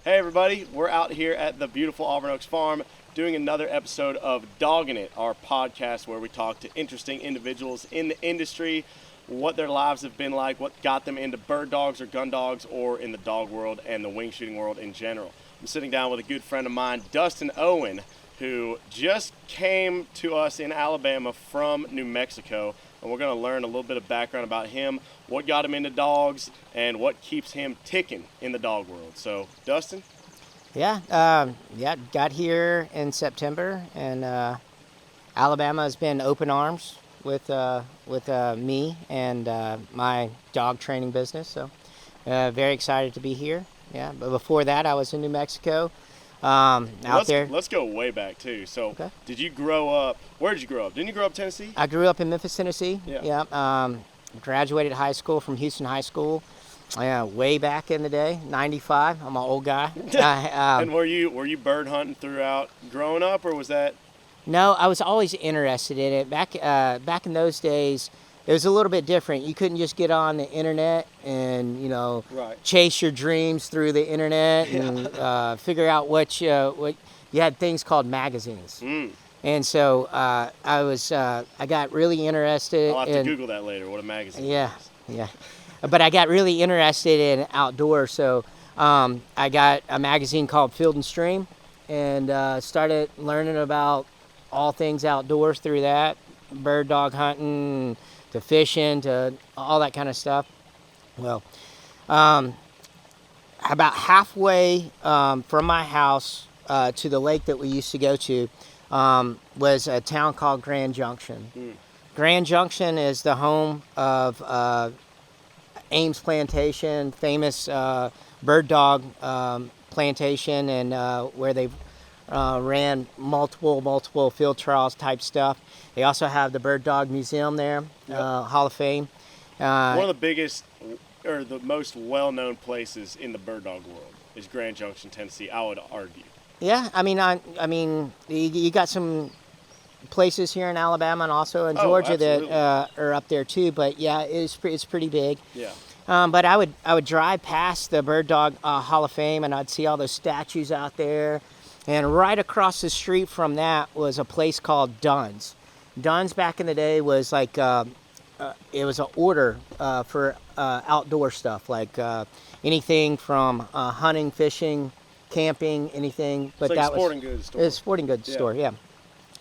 Hey everybody, we're out here at the beautiful Auburn Oaks Farm doing another episode of Doggin It, our podcast where we talk to interesting individuals in the industry, what their lives have been like, what got them into bird dogs or gun dogs or in the dog world and the wing shooting world in general. I'm sitting down with a good friend of mine, Dustin Owen, who just came to us in Alabama from New Mexico, and we're going to learn a little bit of background about him, what got him into dogs, and what keeps him ticking in the dog world. So, Dustin? Got here in September, and Alabama has been open arms with me and my dog training business. So, very excited to be here. Yeah, but before that, I was in New Mexico. Let's go way back too. So, Okay. Did you grow up? Where did you grow up? Didn't you grow up in Tennessee? I grew up in Memphis, Tennessee. Yeah. Graduated high school from Houston High School. Way back in the day, '95. I'm an old guy. And were you bird hunting throughout growing up, or was that? No, I was always interested in it. Back in those days, it was a little bit different. You couldn't just get on the internet and Right. chase your dreams through the internet and figure out what you had things called magazines. And so I got really interested. I'll have to Google that later. What a magazine. Yeah. But I got really interested in outdoors. So I got a magazine called Field and Stream, and started learning about all things outdoors through that, bird dog hunting, to fishing, to all that kind of stuff. Well, about halfway from my house to the lake that we used to go to was a town called Grand Junction. Grand Junction is the home of Ames Plantation, famous bird dog plantation, and where they ran multiple field trials type stuff. They also have the Bird Dog Museum there, Hall of Fame. One of the biggest or the most well-known places in the bird dog world is Grand Junction, Tennessee, I would argue. Yeah, I mean, you got some places here in Alabama and also in Georgia that are up there too. But yeah, it's pretty big. Yeah. But I would drive past the Bird Dog Hall of Fame, and I'd see all those statues out there. And right across the street from that was a place called Dunn's. Dunn's back in the day was like it was an order for outdoor stuff, like anything from hunting, fishing, camping, anything. But it's like that a sporting goods store. It's a sporting goods store, yeah.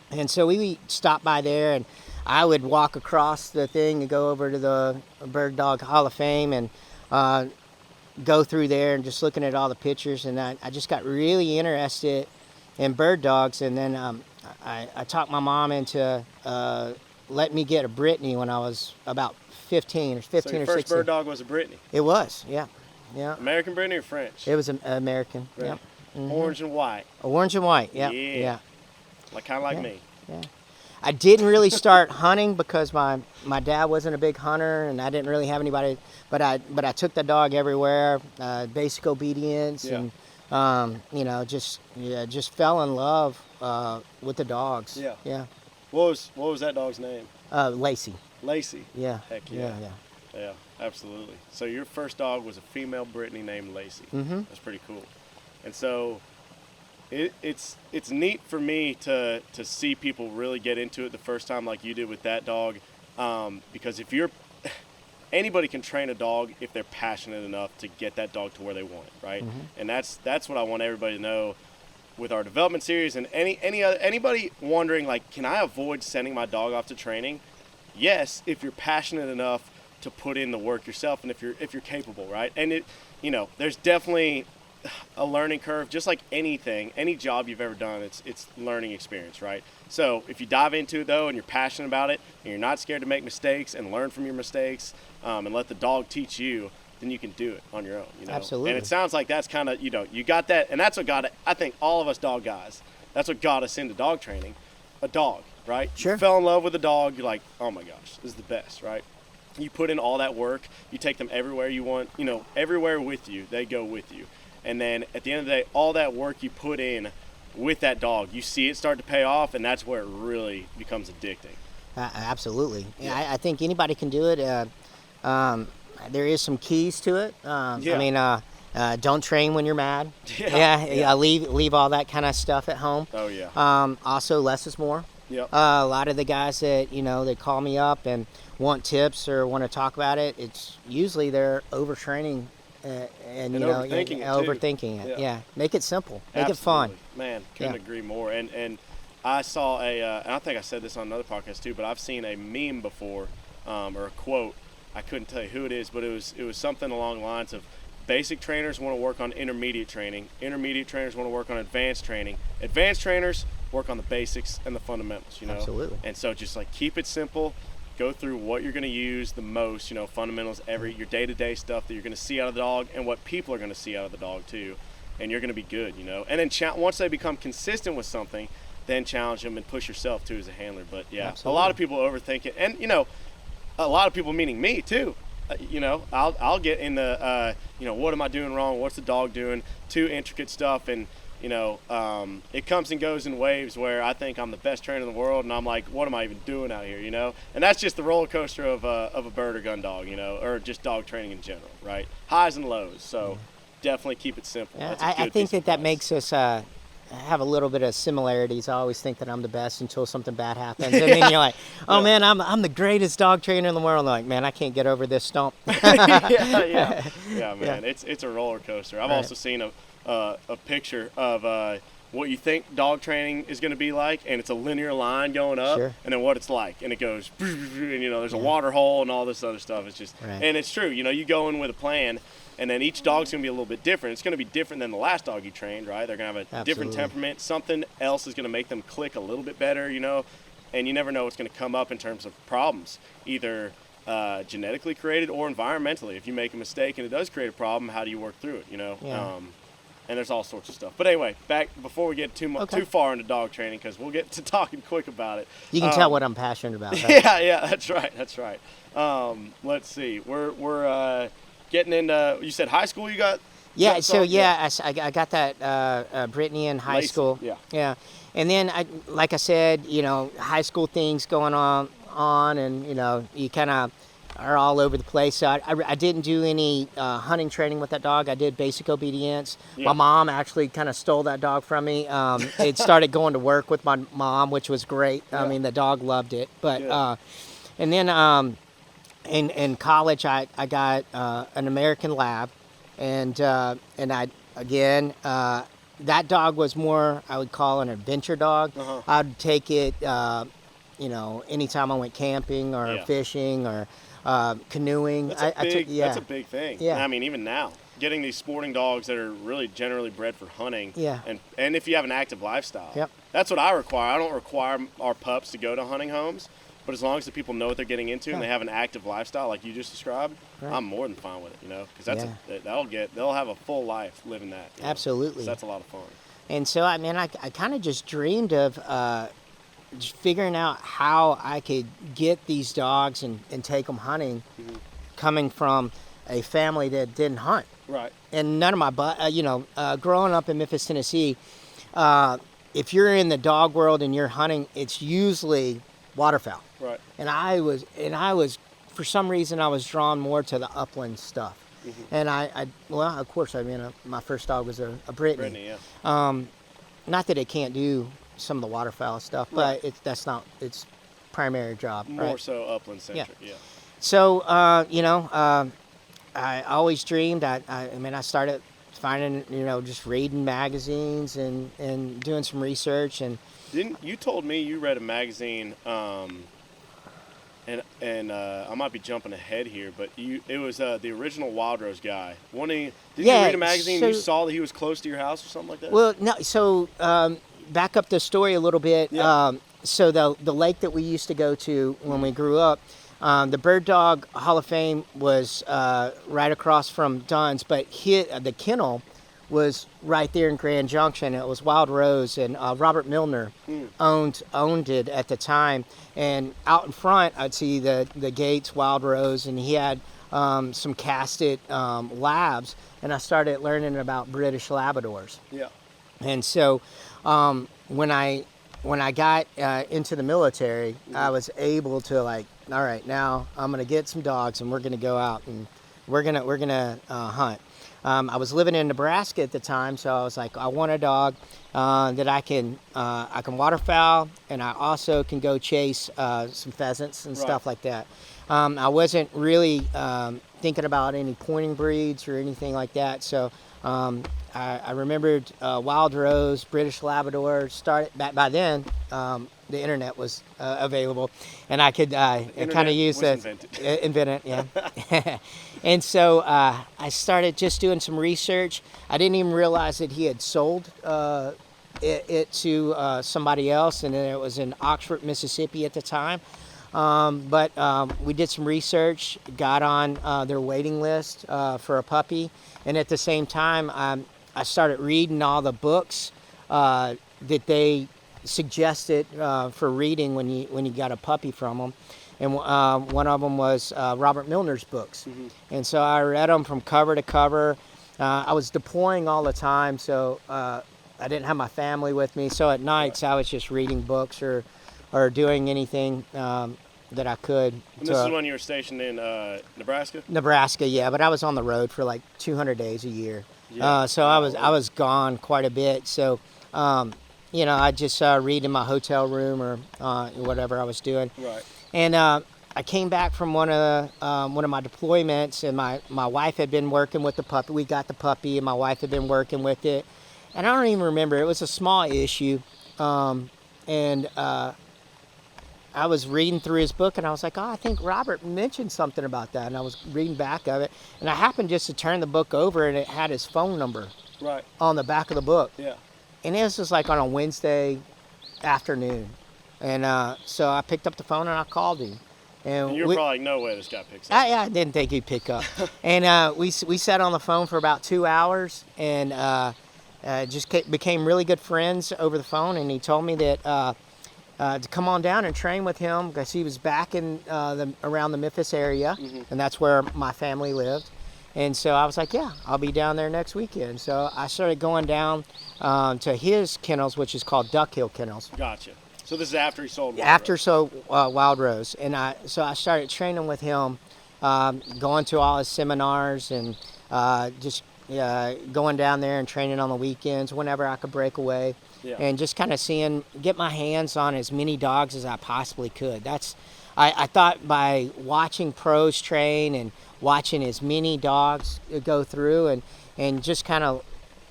And so we stopped by there, and I would walk across the thing and go over to the Bird Dog Hall of Fame and go through there and just looking at all the pictures. And I just got really interested in bird dogs. And then I talked my mom into letting me get a Brittany when I was about 15 or 15 So your or first 16. bird dog was a Brittany. It was, yeah. American Brittany or French? It was American, Brittany. yeah. Orange and white. Orange and white, yeah. Yeah. Kind of like Yeah. me. Yeah. I didn't really start hunting because my dad wasn't a big hunter, and I didn't really have anybody. But I took the dog everywhere, basic obedience, and just fell in love with the dogs. Yeah. Yeah. What was that dog's name? Lacey. Lacey. Yeah. Heck yeah. Yeah, absolutely. So your first dog was a female Brittany named Lacey. Mm-hmm. That's pretty cool. And so it's neat for me to see people really get into it the first time like you did with that dog, because if you're anybody can train a dog if they're passionate enough to get that dog to where they want it, right? Mm-hmm. And that's what I want everybody to know with our development series. And anybody wondering, like, can I avoid sending my dog off to training? Yes, if you're passionate enough to put in the work yourself, and if you're capable, right? And there's definitely a learning curve, just like anything, any job you've ever done. It's learning experience, right? So if you dive into it though, and you're passionate about it, and you're not scared to make mistakes and learn from your mistakes, and let the dog teach you, then you can do it on your own. Absolutely. And it sounds like that's kind of you got that, and that's what got it. I think all of us dog guys, that's what got us into dog training. A dog, right? Sure. You fell in love with a dog. You're like, oh my gosh, this is the best, right? You put in all that work. You take them everywhere you want. Everywhere with you. They go with you. And then at the end of the day, all that work you put in with that dog, you see it start to pay off, and that's where it really becomes addicting. Absolutely. Yeah. I think anybody can do it. There is some keys to it. I mean, Don't train when you're mad. Yeah. Leave all that kind of stuff at home. Oh yeah. Also, less is more. Yep. A lot of the guys that they call me up and want tips or want to talk about it, it's usually they're overtraining and overthinking it. Yeah. Make it simple. Make Absolutely. it fun. Man, couldn't agree more. And I saw and I think I said this on another podcast too, but I've seen a meme before, or a quote. I couldn't tell you who it is, but it was something along the lines of basic trainers want to work on intermediate training. Intermediate trainers want to work on advanced training. Advanced trainers work on the basics and the fundamentals, Absolutely. And so just like keep it simple, go through what you're going to use the most, fundamentals, your day-to-day stuff that you're going to see out of the dog and what people are going to see out of the dog too. And you're going to be good, And then once they become consistent with something, then challenge them and push yourself too as a handler. But yeah, Absolutely. A lot of people overthink it. And, a lot of people, meaning me too, I'll get in the, what am I doing wrong? What's the dog doing? Too intricate stuff. And, it comes and goes in waves where I think I'm the best trainer in the world. And I'm like, what am I even doing out here? And that's just the roller coaster of a bird or gun dog, or just dog training in general, right? Highs and lows. So definitely keep it simple. Yeah, I think that makes us have a little bit of similarities. I always think that I'm the best until something bad happens, and then you're like, "Oh man, I'm the greatest dog trainer in the world." I'm like, man, I can't get over this stump. yeah, man, it's a roller coaster. I've also seen a picture of what you think dog training is going to be like, and it's a linear line going up, Sure. and then what it's like, and it goes, and there's a water hole and all this other stuff. It's just, and it's true. You go in with a plan. And then each dog's going to be a little bit different. It's going to be different than the last dog you trained, right? They're going to have a different temperament. Something else is going to make them click a little bit better, And you never know what's going to come up in terms of problems, either genetically created or environmentally. If you make a mistake and it does create a problem, how do you work through it, Yeah. And there's all sorts of stuff. But anyway, back before we get too far into dog training, because we'll get to talking quick about it. You can tell what I'm passionate about. Right? Yeah, that's right. Let's see. We're getting into, you said high school you got? Yeah, I got that Brittany in high school. Yeah. And then, like I said, high school things going on and, you kind of are all over the place. So I didn't do any hunting training with that dog. I did basic obedience. Yeah. My mom actually kind of stole that dog from me. It started going to work with my mom, which was great. Yeah. I mean, the dog loved it. But and then in college, I got an American Lab, and I again that dog was more, I would call, an adventure dog. Uh-huh. I'd take it, anytime I went camping or fishing or canoeing. That's a big thing. Yeah. I mean, even now, getting these sporting dogs that are really generally bred for hunting. Yeah. And if you have an active lifestyle. Yep. That's what I require. I don't require our pups to go to hunting homes, but as long as the people know what they're getting into and they have an active lifestyle like you just described, I'm more than fine with it, because they'll have a full life living that. Absolutely. That's a lot of fun. And so, I mean, I kind of just dreamed of just figuring out how I could get these dogs and take them hunting, coming from a family that didn't hunt. Right. And none of my, growing up in Memphis, Tennessee, if you're in the dog world and you're hunting, it's usually waterfowl. Right. And I was, for some reason, I was drawn more to the upland stuff. Mm-hmm. And of course, I mean, my first dog was a Brittany. Brittany, yeah. Not that it can't do some of the waterfowl stuff, but that's not its primary job. More so upland centric, yeah. So, I always dreamed. I started finding, just reading magazines and doing some research. And you told me you read a magazine, and I might be jumping ahead here, but it was the original Wild Rose guy. Did you read a magazine? You saw that he was close to your house or something like that? Well, no. So back up the story a little bit. Yeah. So the lake that we used to go to when we grew up, the Bird Dog Hall of Fame was right across from Dunn's, but the kennel was right there in Grand Junction. It was Wild Rose, and Robert Milner owned it at the time. And out in front, I'd see the gates, Wild Rose, and he had some casted labs, and I started learning about British Labradors. Yeah. And so when I got into the military, I was able to all right, now I'm gonna get some dogs and we're gonna go out and we're gonna hunt. I was living in Nebraska at the time, so I was like, I want a dog that I can waterfowl, and I also can go chase some pheasants and stuff like that. I wasn't really thinking about any pointing breeds or anything like that, so I remembered wild rose, British Labrador. Started back by then. The internet was available, and I could kind of use that. Invented, yeah. And so I started just doing some research. I didn't even realize that he had sold it to somebody else, and it was in Oxford, Mississippi at the time. But we did some research, got on their waiting list for a puppy, and at the same time, I started reading all the books that they suggested for reading when you got a puppy from them. And one of them was Robert Milner's books. Mm-hmm. And so I read them from cover to cover. I was deploying all the time, so I didn't have my family with me. So at nights I was just reading books or doing anything that I could. And this is when you were stationed in Nebraska? Nebraska, yeah, but I was on the road for like 200 days a year. Yeah. So I was gone quite a bit. So, I just read in my hotel room or whatever I was doing. Right. And I came back from one of my deployments, and my wife had been working with the puppy. We got the puppy, and my wife had been working with it. And I don't even remember. It was a small issue. I was reading through his book, and I was like, I think Robert mentioned something about that. And I was reading back of it, and I happened just to turn the book over, and it had his phone number on the back of the book. Yeah. And this was like on a Wednesday afternoon. And so I picked up the phone, and I called him. And you were probably like, no way this guy picks up. I didn't think he'd pick up. And we sat on the phone for about 2 hours, and just became really good friends over the phone. And he told me that to come on down and train with him because he was back in around the Memphis area, mm-hmm. and that's where my family lived. And so I was like, yeah, I'll be down there next weekend. So I started going down to his kennels, which is called Duck Hill Kennels. Gotcha. So this is after he sold Wild Rose. And I started training with him, going to all his seminars and just going down there and training on the weekends whenever I could break away. Yeah. And just kind of get my hands on as many dogs as I possibly could. I thought by watching pros train and watching as many dogs go through and just kind of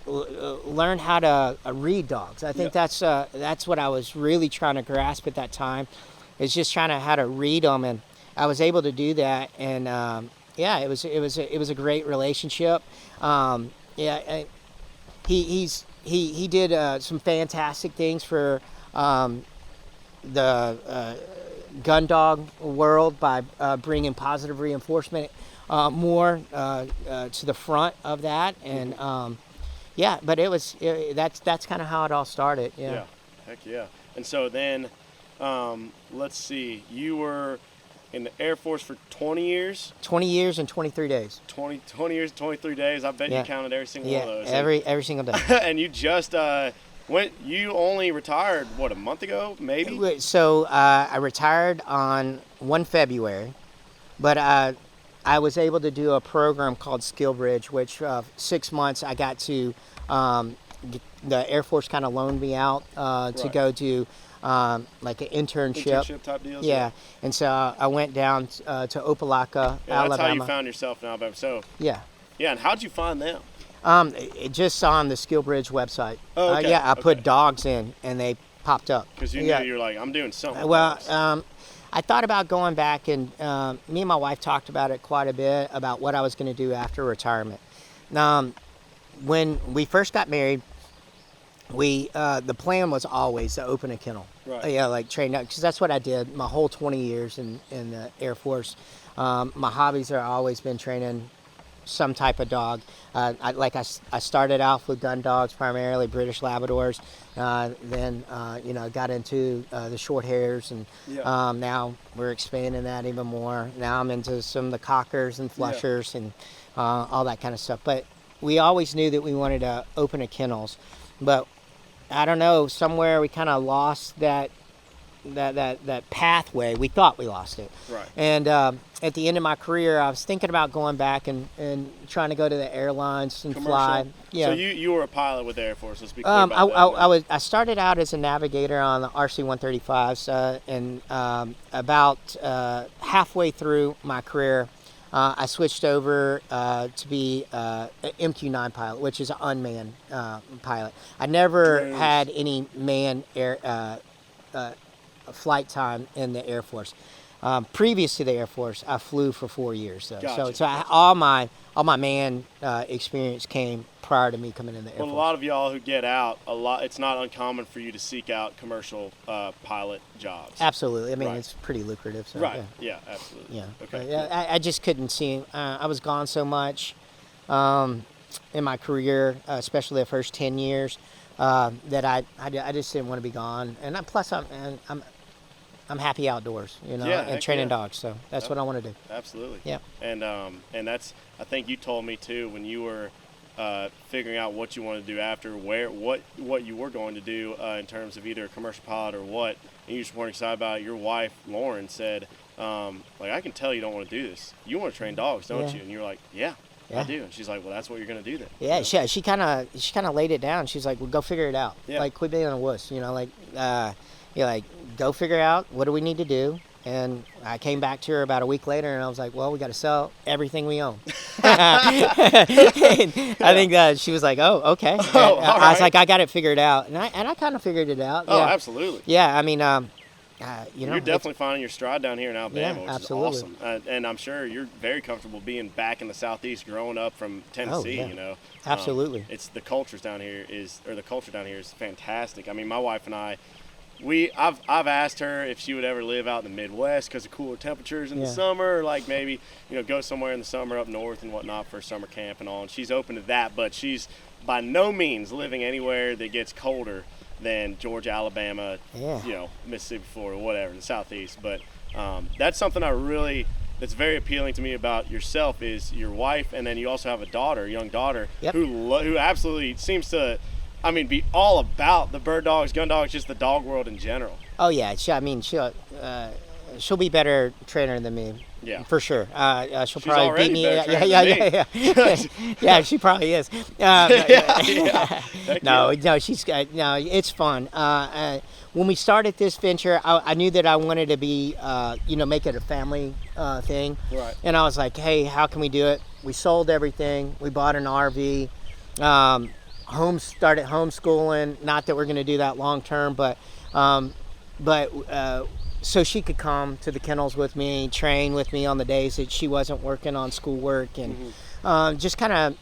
learn how to read dogs. I think that's what I was really trying to grasp at that time, is just trying to how to read them, and I was able to do that. And it was a great relationship. He did some fantastic things for the gun dog world by bringing positive reinforcement more to the front of that. And but that's kind of how it all started. Yeah. Heck yeah. And so then, let's see, you were in the Air Force for 20 years? 20 years and 23 days. 20 years and 23 days. I bet you counted every single one of those. Every single day. And you just you only retired, a month ago, maybe? So I retired on 1 February, but I was able to do a program called Skill Bridge, which 6 months I got to, the Air Force kind of loaned me out to go do like an internship type deals. Yeah. And so I went down to Opelika, Alabama. That's how you found yourself in Alabama. So yeah, and how'd you find them? Just on the Skill Bridge website. Oh, okay. I put dogs in, and they popped up. Because you knew you're like, I'm doing something. Well, I thought about going back, and me and my wife talked about it quite a bit, about what I was going to do after retirement. When we first got married, the plan was always to open a kennel. Right. Yeah, like train up, because that's what I did my whole 20 years in the Air Force. My hobbies have always been training some type of dog. I started off with gun dogs, primarily British Labradors. Then got into the short hairs, and now we're expanding that even more. Now I'm into some of the cockers and flushers and all that kind of stuff. But we always knew that we wanted to open a kennels, but I don't know, somewhere we kind of lost that that pathway, we thought we lost it. Right. And at the end of my career, I was thinking about going back and trying to go to the airlines and fly. Yeah. So you were a pilot with the Air Force. Let's be clear about that. I started out as a navigator on the RC-135s, and about halfway through my career, I switched over to be an MQ-9 pilot, which is an unmanned pilot. I never had any manned air flight time in the Air Force. Previous to the Air Force, I flew for 4 years, though. Gotcha. All my man experience came prior to me coming in the Air Force. Well, a lot of y'all who get out, it's not uncommon for you to seek out commercial pilot jobs. Absolutely. I mean, Right. it's pretty lucrative. So, Right. Yeah, absolutely. Yeah. Okay. But, I just couldn't see. I was gone so much in my career, especially the first 10 years, that I just didn't want to be gone. And plus, I'm happy outdoors, and training dogs. So that's what I want to do. Absolutely. Yeah. And that's, I think you told me too when you were figuring out what you wanted to do after, what you were going to do in terms of either a commercial pilot or what, and you just weren't excited about it. Your wife Lauren said, I can tell you don't want to do this. You want to train dogs, don't you? And you're like, yeah. I do. And she's like, well, that's what you're going to do then. Yeah, she kind of laid it down. She's like, well, go figure it out. Yeah. Like, quit being a wuss, go figure out what do we need to do. And I came back to her about a week later, and I was like, well, we got to sell everything we own. I think she was like, oh, okay. I was like, I got it figured out. And I kind of figured it out. Oh, yeah. Absolutely. Yeah, I mean, you're definitely finding your stride down here in Alabama, which absolutely. is awesome. And I'm sure you're very comfortable being back in the Southeast, growing up from Tennessee. Absolutely. It's the culture down here is fantastic. I mean, my wife and I, I've asked her if she would ever live out in the Midwest because of cooler temperatures in the summer, or like maybe go somewhere in the summer up north and whatnot for summer camp and all. And she's open to that, but she's by no means living anywhere that gets colder than Georgia, Alabama, Mississippi, Florida, whatever, the Southeast. But that's something that's very appealing to me about yourself is your wife, and then you also have a young daughter, who absolutely seems to, be all about the bird dogs, gun dogs, just the dog world in general. Oh yeah, she'll be better trainer than me. Yeah, for sure. She'll She's probably beat me. Yeah. Yeah, she probably is. No, it's fun. When we started this venture, I knew that I wanted to be, make it a family thing. Right. And I was like, hey, how can we do it? We sold everything. We bought an RV. Started homeschooling. Not that we're going to do that long term, but so she could come to the kennels with me, train with me on the days that she wasn't working on schoolwork, and just kind of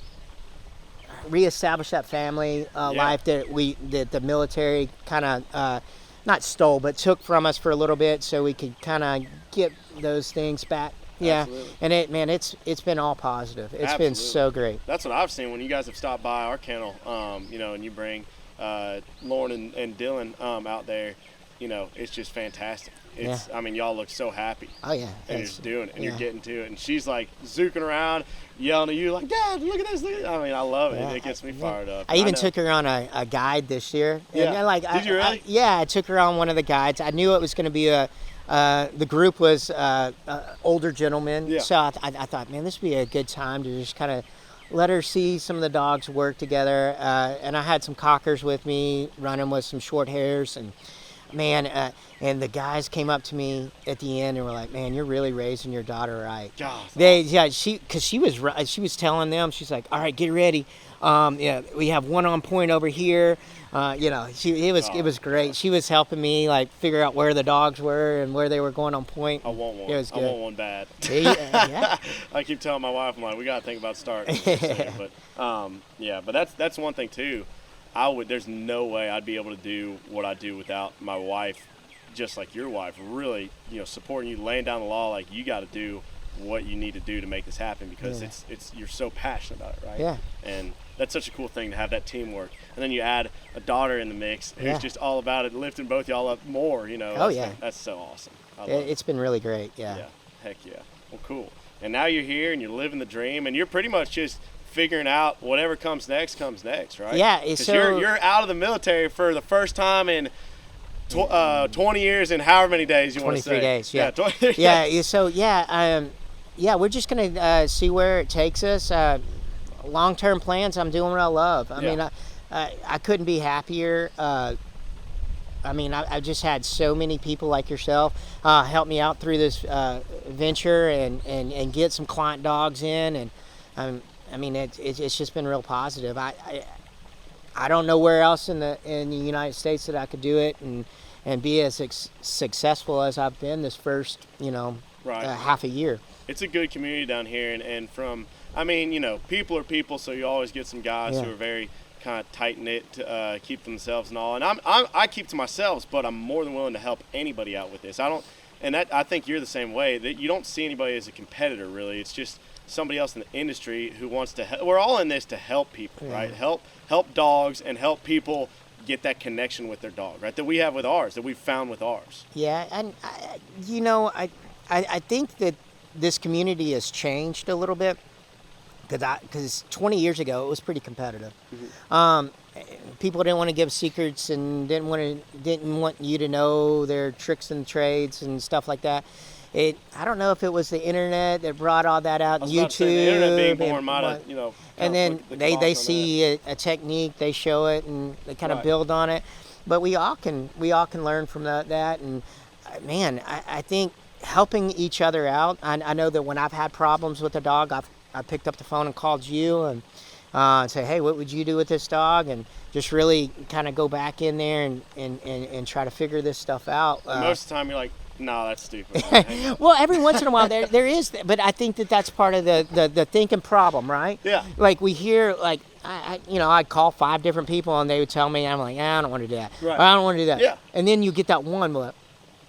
reestablish that family life that the military kind of not stole, but took from us for a little bit, so we could kind of get those things back. Yeah, absolutely. And it's been all positive. It's been so great. That's what I've seen when you guys have stopped by our kennel, and you bring Lauren and Dylan out there. It's just fantastic. Y'all look so happy. Oh yeah. And you're just doing it, and you're getting to it. And she's like zooking around, yelling at you like, Dad, look at this. I love it. It gets me fired up. I even took her on a guide this year. Yeah. And Did you really? I took her on one of the guides. I knew it was going to be the group was older gentlemen. Yeah. So I thought, man, this would be a good time to just kind of let her see some of the dogs work together. And I had some cockers with me, running with some short hairs, and and the guys came up to me at the end and were like, "Man, you're really raising your daughter right." She was telling them, she's like, "All right, get ready. We have one on point over here." It was great. She was helping me like figure out where the dogs were and where they were going on point. I want one. It was good. I want one bad. Yeah. I keep telling my wife, I'm like, we gotta think about starting. But that's one thing too. There's no way I'd be able to do what I do without my wife, just like your wife, really, supporting you, laying down the law, like you got to do what you need to do to make this happen, because it's you're so passionate about it, right? Yeah. And that's such a cool thing to have that teamwork. And then you add a daughter in the mix who's just all about it, lifting both y'all up more, That's so awesome. It's been really great, Yeah, heck yeah. Well, cool. And now you're here and you're living the dream, and you're pretty much just figuring out whatever comes next, right? Yeah. So you're out of the military for the first time in 20 years and however many days you want to say. 23 days, yeah. 23 yeah, days. so yeah, we're just going to see where it takes us. Long-term plans, I'm doing what I love. I mean, I couldn't be happier. I mean, I've just had so many people like yourself help me out through this venture and get some client dogs in. And I mean, it's just been real positive. I don't know where else in the United States that I could do it and be as successful as I've been this first, half a year. It's a good community down here, and from, I mean, people are people, so you always get some guys who are very kind of tight-knit to keep themselves and all. And I keep to myself, but I'm more than willing to help anybody out with this. I think you're the same way, that you don't see anybody as a competitor, really. It's just somebody else in the industry who wants to help. We're all in this to help people, right? Help dogs and help people get that connection with their dog, right? That we have with ours, that we've found with ours. Yeah, and I think that this community has changed a little bit. Because 20 years ago it was pretty competitive. People didn't want to give secrets and didn't want you to know their tricks and trades and stuff like that. I don't know if it was the internet that brought all that out. YouTube, the internet being born might have, and then they see a technique, they show it, and they kind of build on it. But we all can learn from that. And man, I think helping each other out. I know that when I've had problems with a dog, I picked up the phone and called you and say, hey, what would you do with this dog? And just really kind of go back in there and try to figure this stuff out. Most of the time you're like, no, that's stupid. Well, every once in a while there is, but I think that's part of the thinking problem, right? Yeah. Like we hear, like, I'd call 5 different people and they would tell me, I'm like, I don't want to do that. Right. I don't want to do that. Yeah. And then you get that one, well,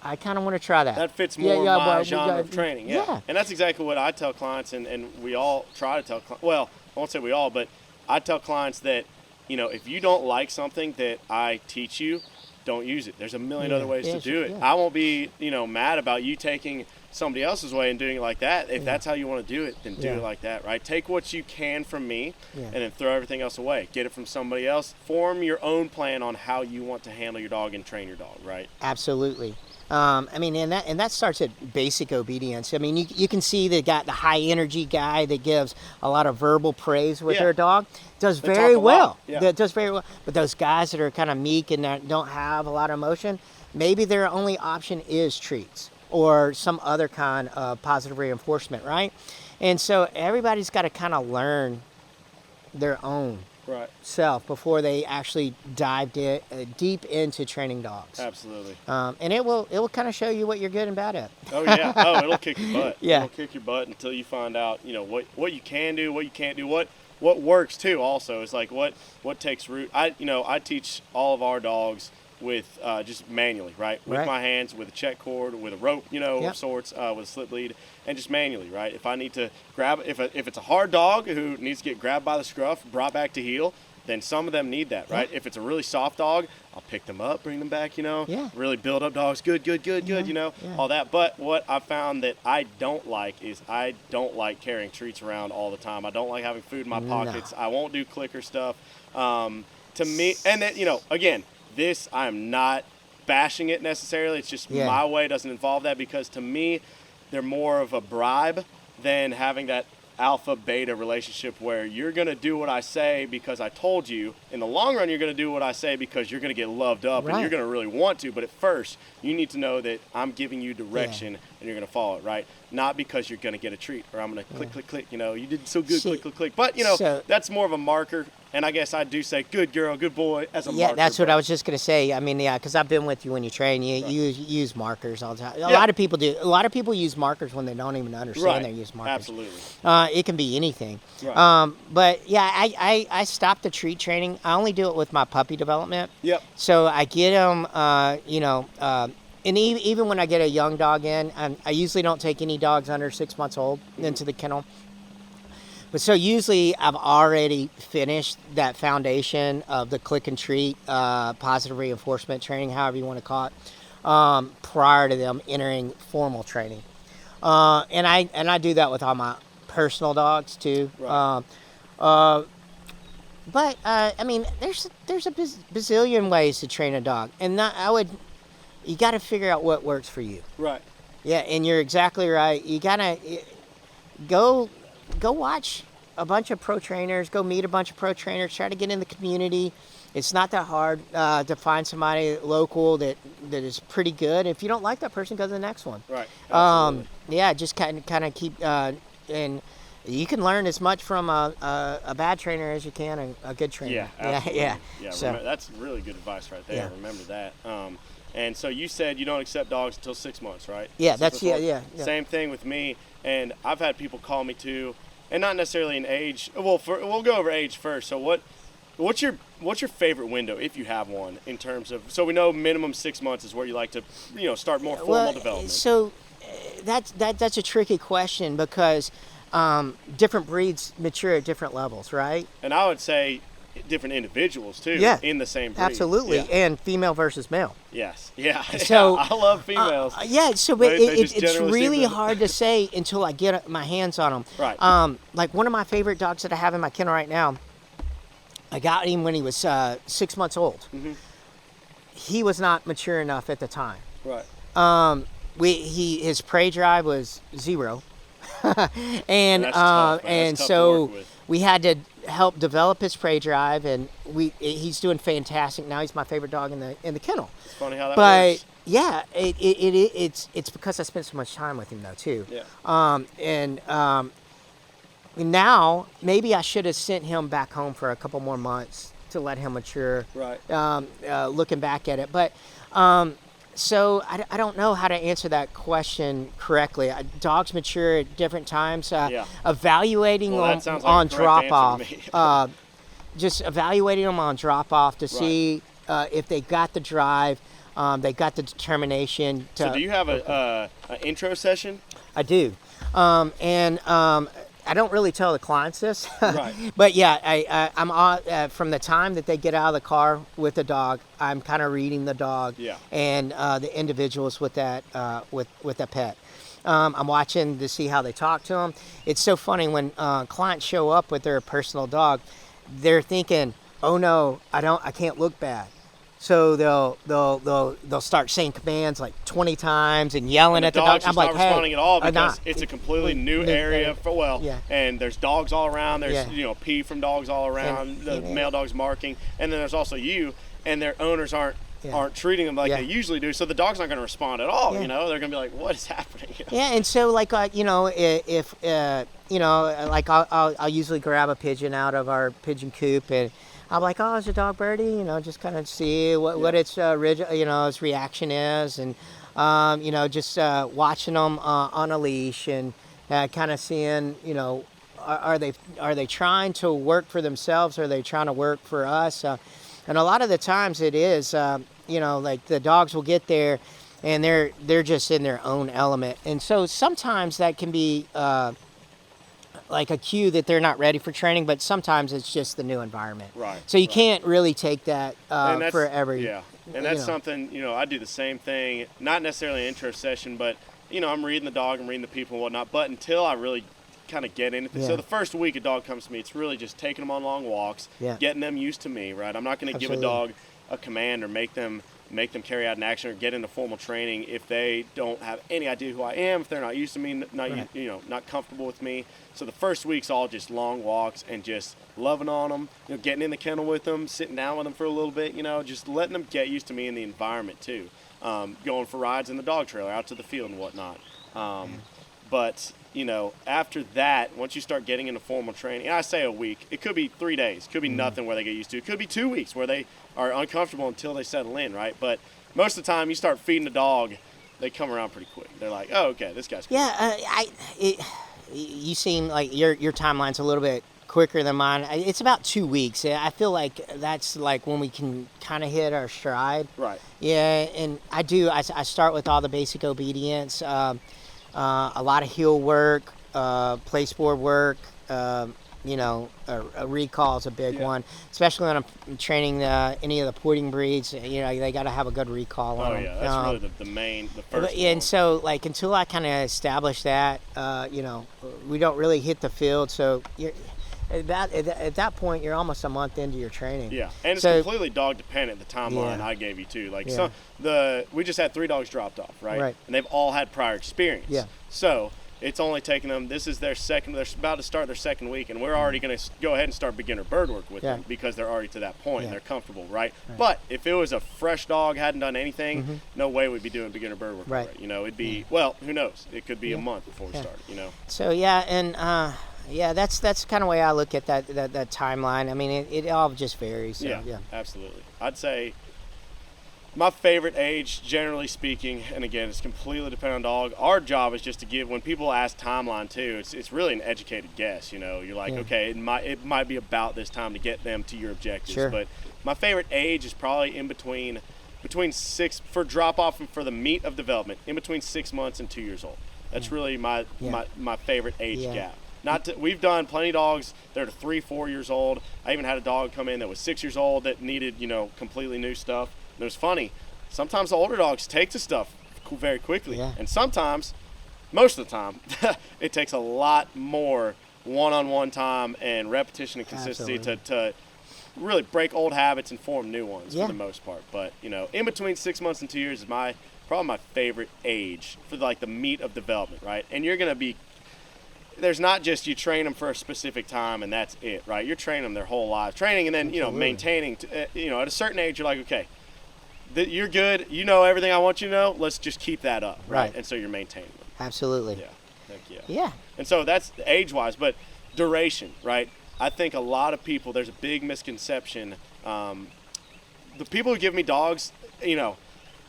I kind of want to try that. That fits more my genre of training. Yeah. And that's exactly what I tell clients, and we all try to tell clients. Well, I won't say we all, but I tell clients that, if you don't like something that I teach you, don't use it. There's a million other ways to do it. I won't be, mad about you taking somebody else's way and doing it like that. If that's how you want to do it, then do it like that, right? Take what you can from me and then throw everything else away. Get it from somebody else. Form your own plan on how you want to handle your dog and train your dog, right? Absolutely. I mean, and that starts at basic obedience. I mean, you can see the high energy guy that gives a lot of verbal praise with their dog does very well. That does very well. But those guys that are kind of meek and don't have a lot of emotion, maybe their only option is treats or some other kind of positive reinforcement, right? And so everybody's got to kind of learn their own self before they actually dive deep into training dogs. Absolutely. And it will kind of show you what you're good and bad at. Oh yeah. Oh, it'll kick your butt. Yeah. It'll kick your butt until you find out, what you can do, what you can't do, what works too. Also, is like what takes root. I teach all of our dogs with just manually, right? With my hands, with a check cord, with a rope, of sorts, with a slip lead, and just manually, right? If I need to grab, if it's a hard dog who needs to get grabbed by the scruff, brought back to heel, then some of them need that, right? If it's a really soft dog, I'll pick them up, bring them back, really build up dogs, good, all that. But what I found that I don't like is I don't like carrying treats around all the time. I don't like having food in my pockets. I won't do clicker stuff. To me, and then, again, this, I'm not bashing it necessarily. It's just my way doesn't involve that, because to me, they're more of a bribe than having that alpha beta relationship where you're going to do what I say because I told you. In the long run, you're going to do what I say because you're going to get loved up and you're going to really want to. But at first, you need to know that I'm giving you direction and you're going to follow it, right? Not because you're going to get a treat or I'm going to click, click, click. You did so good, click, click, click. But, that's more of a marker. And I guess I do say good girl, good boy as a marker. Yeah, that's what I was just going to say. I mean, because I've been with you when you train. You use markers all the time. A lot of people do. A lot of people use markers when they don't even understand they use markers. Absolutely. It can be anything. Right. But, yeah, I stopped the treat training. I only do it with my puppy development. Yep. So I get them, and even when I get a young dog in, I usually don't take any dogs under 6 months old into the kennel. But so usually I've already finished that foundation of the click and treat, positive reinforcement training, however you want to call it, prior to them entering formal training. And I do that with all my personal dogs too. Right. But I mean, there's a bazillion ways to train a dog, and you got to figure out what works for you. Right. Yeah, and you're exactly right. You gotta go watch a bunch of pro trainers, go meet a bunch of pro trainers, try to get in the community. It's not that hard to find somebody local that is pretty good. If you don't like that person, go to the next one. Right. Absolutely. Yeah, just kind of keep and you can learn as much from a bad trainer as you can a good trainer. Yeah, absolutely. Yeah. So that's really good advice right there. Yeah. Remember that. And so you said you don't accept dogs until 6 months, right? Yeah, yeah. Same thing with me. And I've had people call me too, and not necessarily an age. Well, we'll go over age first. So what's your favorite window, if you have one, in terms of? So we know minimum 6 months is where you like to, start more formal development. So that's a tricky question because different breeds mature at different levels, right? And I would say different individuals too. Yeah, in the same breed. Absolutely, yeah. And female versus male. Yes, yeah. So I love females. But it's generally really hard to say until I get my hands on them. Right. Like one of my favorite dogs that I have in my kennel right now, I got him when he was 6 months old. Mm-hmm. He was not mature enough at the time. Right. His prey drive was 0. and that's tough, and that's tough so to work with. we had to help develop his prey drive, and he's doing fantastic now. He's my favorite dog in the kennel. It's funny how that but works. yeah, it's because I spent so much time with him though too. Yeah. Now maybe I should have sent him back home for a couple more months to let him mature. Right. Looking back at it, but so I don't know how to answer that question correctly. Dogs mature at different times. Evaluating that them sounds like on a correct drop answer to off. me. Just evaluating them on drop off to see if they got the drive, they got the determination. So do you have an intro session? I do, I don't really tell the clients this, Right. But yeah, I'm from the time that they get out of the car with the dog, I'm kind of reading the dog and the individuals with that with the pet. I'm watching to see how they talk to them. It's so funny when clients show up with their personal dog, they're thinking, "Oh no, I can't look bad." So they'll start saying commands like 20 times and yelling at the dog. I'm like, not responding at all because it's a completely new area and there's dogs all around. There's pee from dogs all around. The male dog's marking, and then there's also you, and their owners aren't treating them like they usually do. So the dog's not going to respond at all. They're going to be like, "What is happening?" Yeah, and so like if like I'll usually grab a pigeon out of our pigeon coop and I'm like, "Oh, is your dog birdie?" Just kind of see what its its reaction is, and just watching them on a leash and kind of seeing, are they trying to work for themselves, or are they trying to work for us? And a lot of the times it is, like the dogs will get there and they're just in their own element, and so sometimes that can be like a cue that they're not ready for training, but sometimes it's just the new environment. Right. So you can't really take that for every. Yeah. And that's something, I do the same thing, not necessarily an intro session, but, I'm reading the dog and reading the people and whatnot, but until I really kind of get into it. So the first week a dog comes to me, it's really just taking them on long walks, getting them used to me, right? I'm not going to give a dog a command or make them carry out an action or get into formal training if they don't have any idea who I am, if they're not used to me, not comfortable with me. So the first week's all just long walks and just loving on them, getting in the kennel with them, sitting down with them for a little bit, just letting them get used to me in the environment too. Going for rides in the dog trailer, out to the field and whatnot. But, after that, once you start getting into formal training, and I say a week, it could be 3 days, could be nothing where they get used to. It could be 2 weeks where they are uncomfortable until they settle in, right? But most of the time, you start feeding the dog, they come around pretty quick. They're like, "Oh, okay, this guy's cool." Yeah, you seem like your timeline's a little bit quicker than mine. It's about 2 weeks. I feel like that's like when we can kind of hit our stride. Right. Yeah, and I start with all the basic obedience, a lot of heel work, place board work, a recall is a big one, especially when I'm training any of the pointing breeds. They got to have a good recall on them. Oh, yeah, that's really the first one. And so, like, until I kind of establish that, we don't really hit the field. So at that point, you're almost a month into your training. Yeah, and it's completely dog dependent, the timeline I gave you too. Like we just had 3 dogs dropped off, right? And they've all had prior experience. Yeah. So it's only taken them, this is their second, they're about to start their second week, and we're already going to go ahead and start beginner bird work with them because they're already to that point and they're comfortable, right? But if it was a fresh dog, hadn't done anything, no way we'd be doing beginner bird work. Right. You know, it'd be, well, who knows? It could be a month before we start, you know? So, that's kind of the way I look at that timeline. I mean, it all just varies. So, yeah, absolutely. I'd say my favorite age, generally speaking, and again, it's completely dependent on dog. Our job is just to give, when people ask timeline too, it's really an educated guess. You know, you're like, okay, it might be about this time to get them to your objectives. Sure. But my favorite age is probably in between 6 for drop off and for the meat of development, in between 6 months and 2 years old. That's really my favorite age gap. We've done plenty of dogs that are 3-4 years old. I even had a dog come in that was 6 years old that needed, you know, completely new stuff. And it was funny. Sometimes the older dogs take to stuff very quickly, and sometimes, most of the time, it takes a lot more one-on-one time and repetition and consistency to really break old habits and form new ones for the most part. But you know, in between 6 months and 2 years is probably my favorite age for like the meat of development, right? And you're gonna be. There's not just you train them for a specific time and that's it, right? You're training them their whole life, training and then you know maintaining. You know, at a certain age, you're like, okay, you're good. You know everything I want you to know. Let's just keep that up, right? And so you're maintaining them. Absolutely. Yeah. Heck yeah. Yeah. And so that's age-wise, but duration, right? I think a lot of people, there's a big misconception. The people who give me dogs, you know,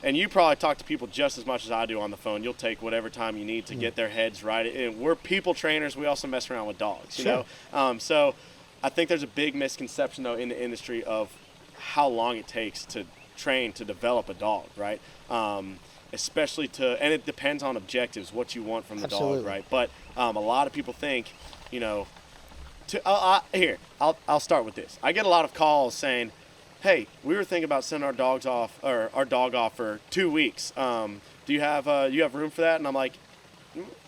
and you probably talk to people just as much as I do on the phone. You'll take whatever time you need to get their heads right. And we're people trainers. We also mess around with dogs, you know? So I think there's a big misconception, though, in the industry of how long it takes to train to develop a dog, right? Especially and it depends on objectives, what you want from the dog, right? But a lot of people think, you know, I'll start with this. I get a lot of calls saying, hey, we were thinking about sending our dog off for 2 weeks. Do you have room for that? And I'm like,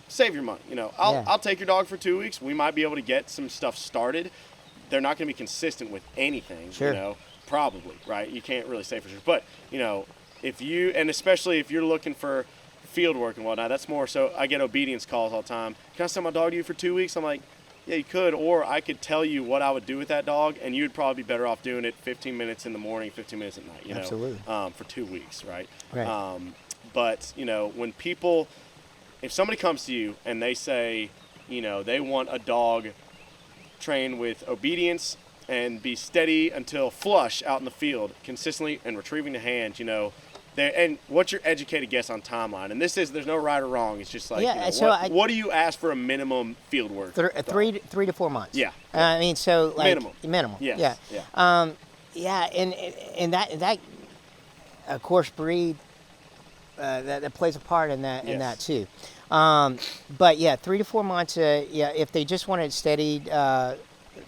save your money. You know, I'll take your dog for 2 weeks. We might be able to get some stuff started. They're not going to be consistent with anything, you know, probably, right? You can't really say for sure. But, you know, especially if you're looking for field work and whatnot, that's more so. I get obedience calls all the time. Can I send my dog to you for 2 weeks? I'm like, yeah, you could, or I could tell you what I would do with that dog, and you'd probably be better off doing it 15 minutes in the morning, 15 minutes at night, you know, for 2 weeks, right? But, you know, if somebody comes to you and they say, you know, they want a dog trained with obedience and be steady until flush out in the field, consistently and retrieving the hand, you know, and what's your educated guess on timeline? And there's no right or wrong. It's just like, what do you ask for a minimum field work? 3 to 4 months. Yeah. I mean, so like minimum. Yes. Yeah. And that of course breed that plays a part in that too. But yeah, 3 to 4 months. If they just want it steady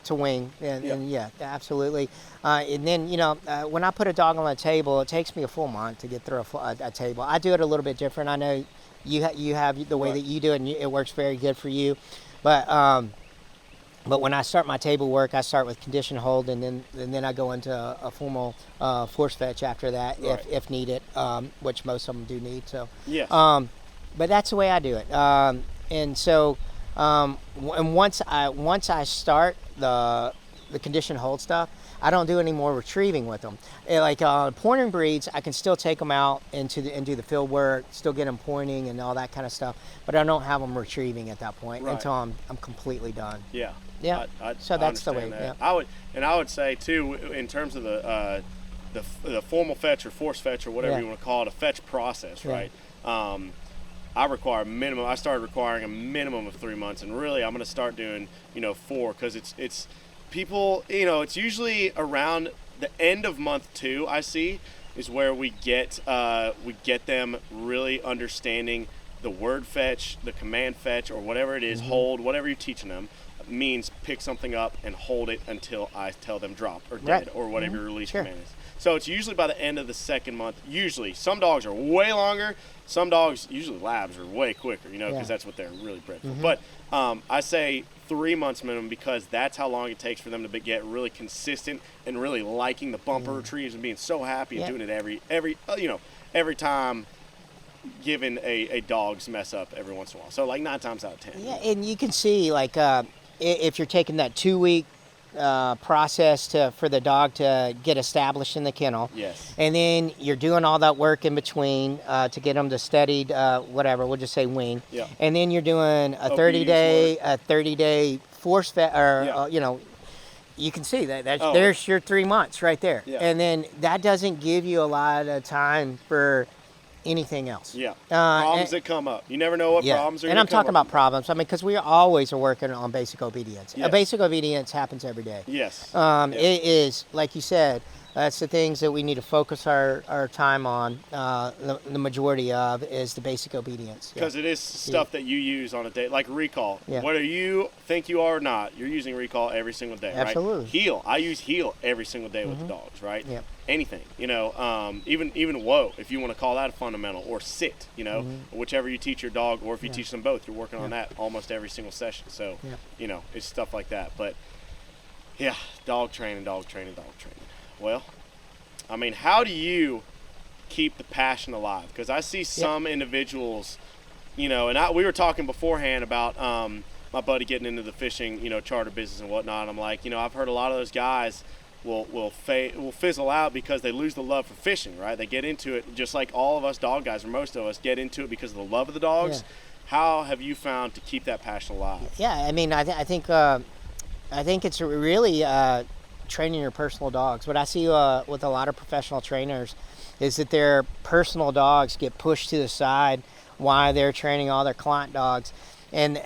to wing, and yeah, absolutely. And then, you know, when I put a dog on the table, it takes me a full month to get through a table. I do it a little bit different. I know you have the way that you do it, and it works very good for you. But when I start my table work, I start with condition hold, and then I go into a formal force fetch after that, if needed, which most of them do need. So, yes. But that's the way I do it. And so, and once I start the condition hold stuff, I don't do any more retrieving with them. Like pointing breeds, I can still take them out and do the field work, still get them pointing and all that kind of stuff. But I don't have them retrieving at that point until I'm completely done. Yeah. Yeah. So that's the way. That. Yeah. I would say too, in terms of the formal fetch or force fetch or whatever you want to call it, a fetch process, right? I started requiring a minimum of 3 months, and really I'm going to start doing 4, because it's people, it's usually around the end of month 2, I see, is where we get them really understanding the word fetch, the command fetch, or whatever it is, hold, whatever you're teaching them, means pick something up and hold it until I tell them drop or dead or whatever your release command is. So it's usually by the end of the second month. Usually, some dogs are way longer. Some dogs, usually labs, are way quicker, because that's what they're really bred for. But I say 3 months minimum, because that's how long it takes for them to get really consistent and really liking the bumper retrieves and being so happy and doing it every time, given a dog's mess up every once in a while. So like 9 times out of 10. Yeah, and you can see like if you're taking that 2-week process for the dog to get established in the kennel. Yes. And then you're doing all that work in between to get them to steadied, whatever, we'll just say wean. Yeah. And then you're doing a 30-day force you can see that there's your 3 months right there. Yeah. And then that doesn't give you a lot of time for anything else. Yeah. Problems that come up. You never know what problems are going to come up. And I'm talking about problems. I mean, because we always are working on basic obedience. Yes. Basic obedience happens every day. Yes. It is, like you said, that's the things that we need to focus our time on. The majority of is the basic obedience. Because it is stuff that you use on a day, like recall. Yeah. Whether you think you are or not, you're using recall every single day, Absolutely. right? Heel. I use heel every single day with the dogs, right? Yeah. Anything, even whoa, if you want to call that a fundamental, or sit, whichever you teach your dog, or if you teach them both, you're working on that almost every single session. So, it's stuff like that. But, yeah, dog training. Well, I mean, how do you keep the passion alive? Because I see some individuals, and we were talking beforehand about my buddy getting into the fishing, charter business and whatnot. And I'm like, I've heard a lot of those guys will fizzle out because they lose the love for fishing, right? They get into it just like all of us dog guys, or most of us get into it because of the love of the dogs. Yeah. How have you found to keep that passion alive? Yeah, I mean, I think it's really training your personal dogs. What I see with a lot of professional trainers is that their personal dogs get pushed to the side while they're training all their client dogs, and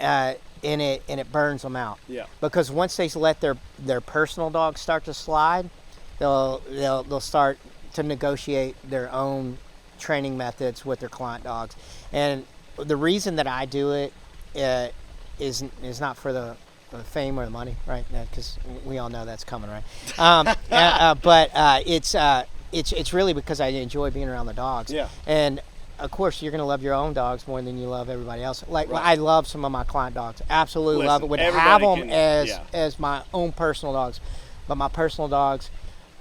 it burns them out. Yeah. Because once they let their personal dogs start to slide, they'll start to negotiate their own training methods with their client dogs. And the reason that I do it is not for the fame or the money, right? Because we all know that's coming, right? But it's really because I enjoy being around the dogs. Yeah. And of course, you're going to love your own dogs more than you love everybody else. Like, right. I love some of my client dogs. Absolutely love it. Would have them as my own personal dogs. But my personal dogs,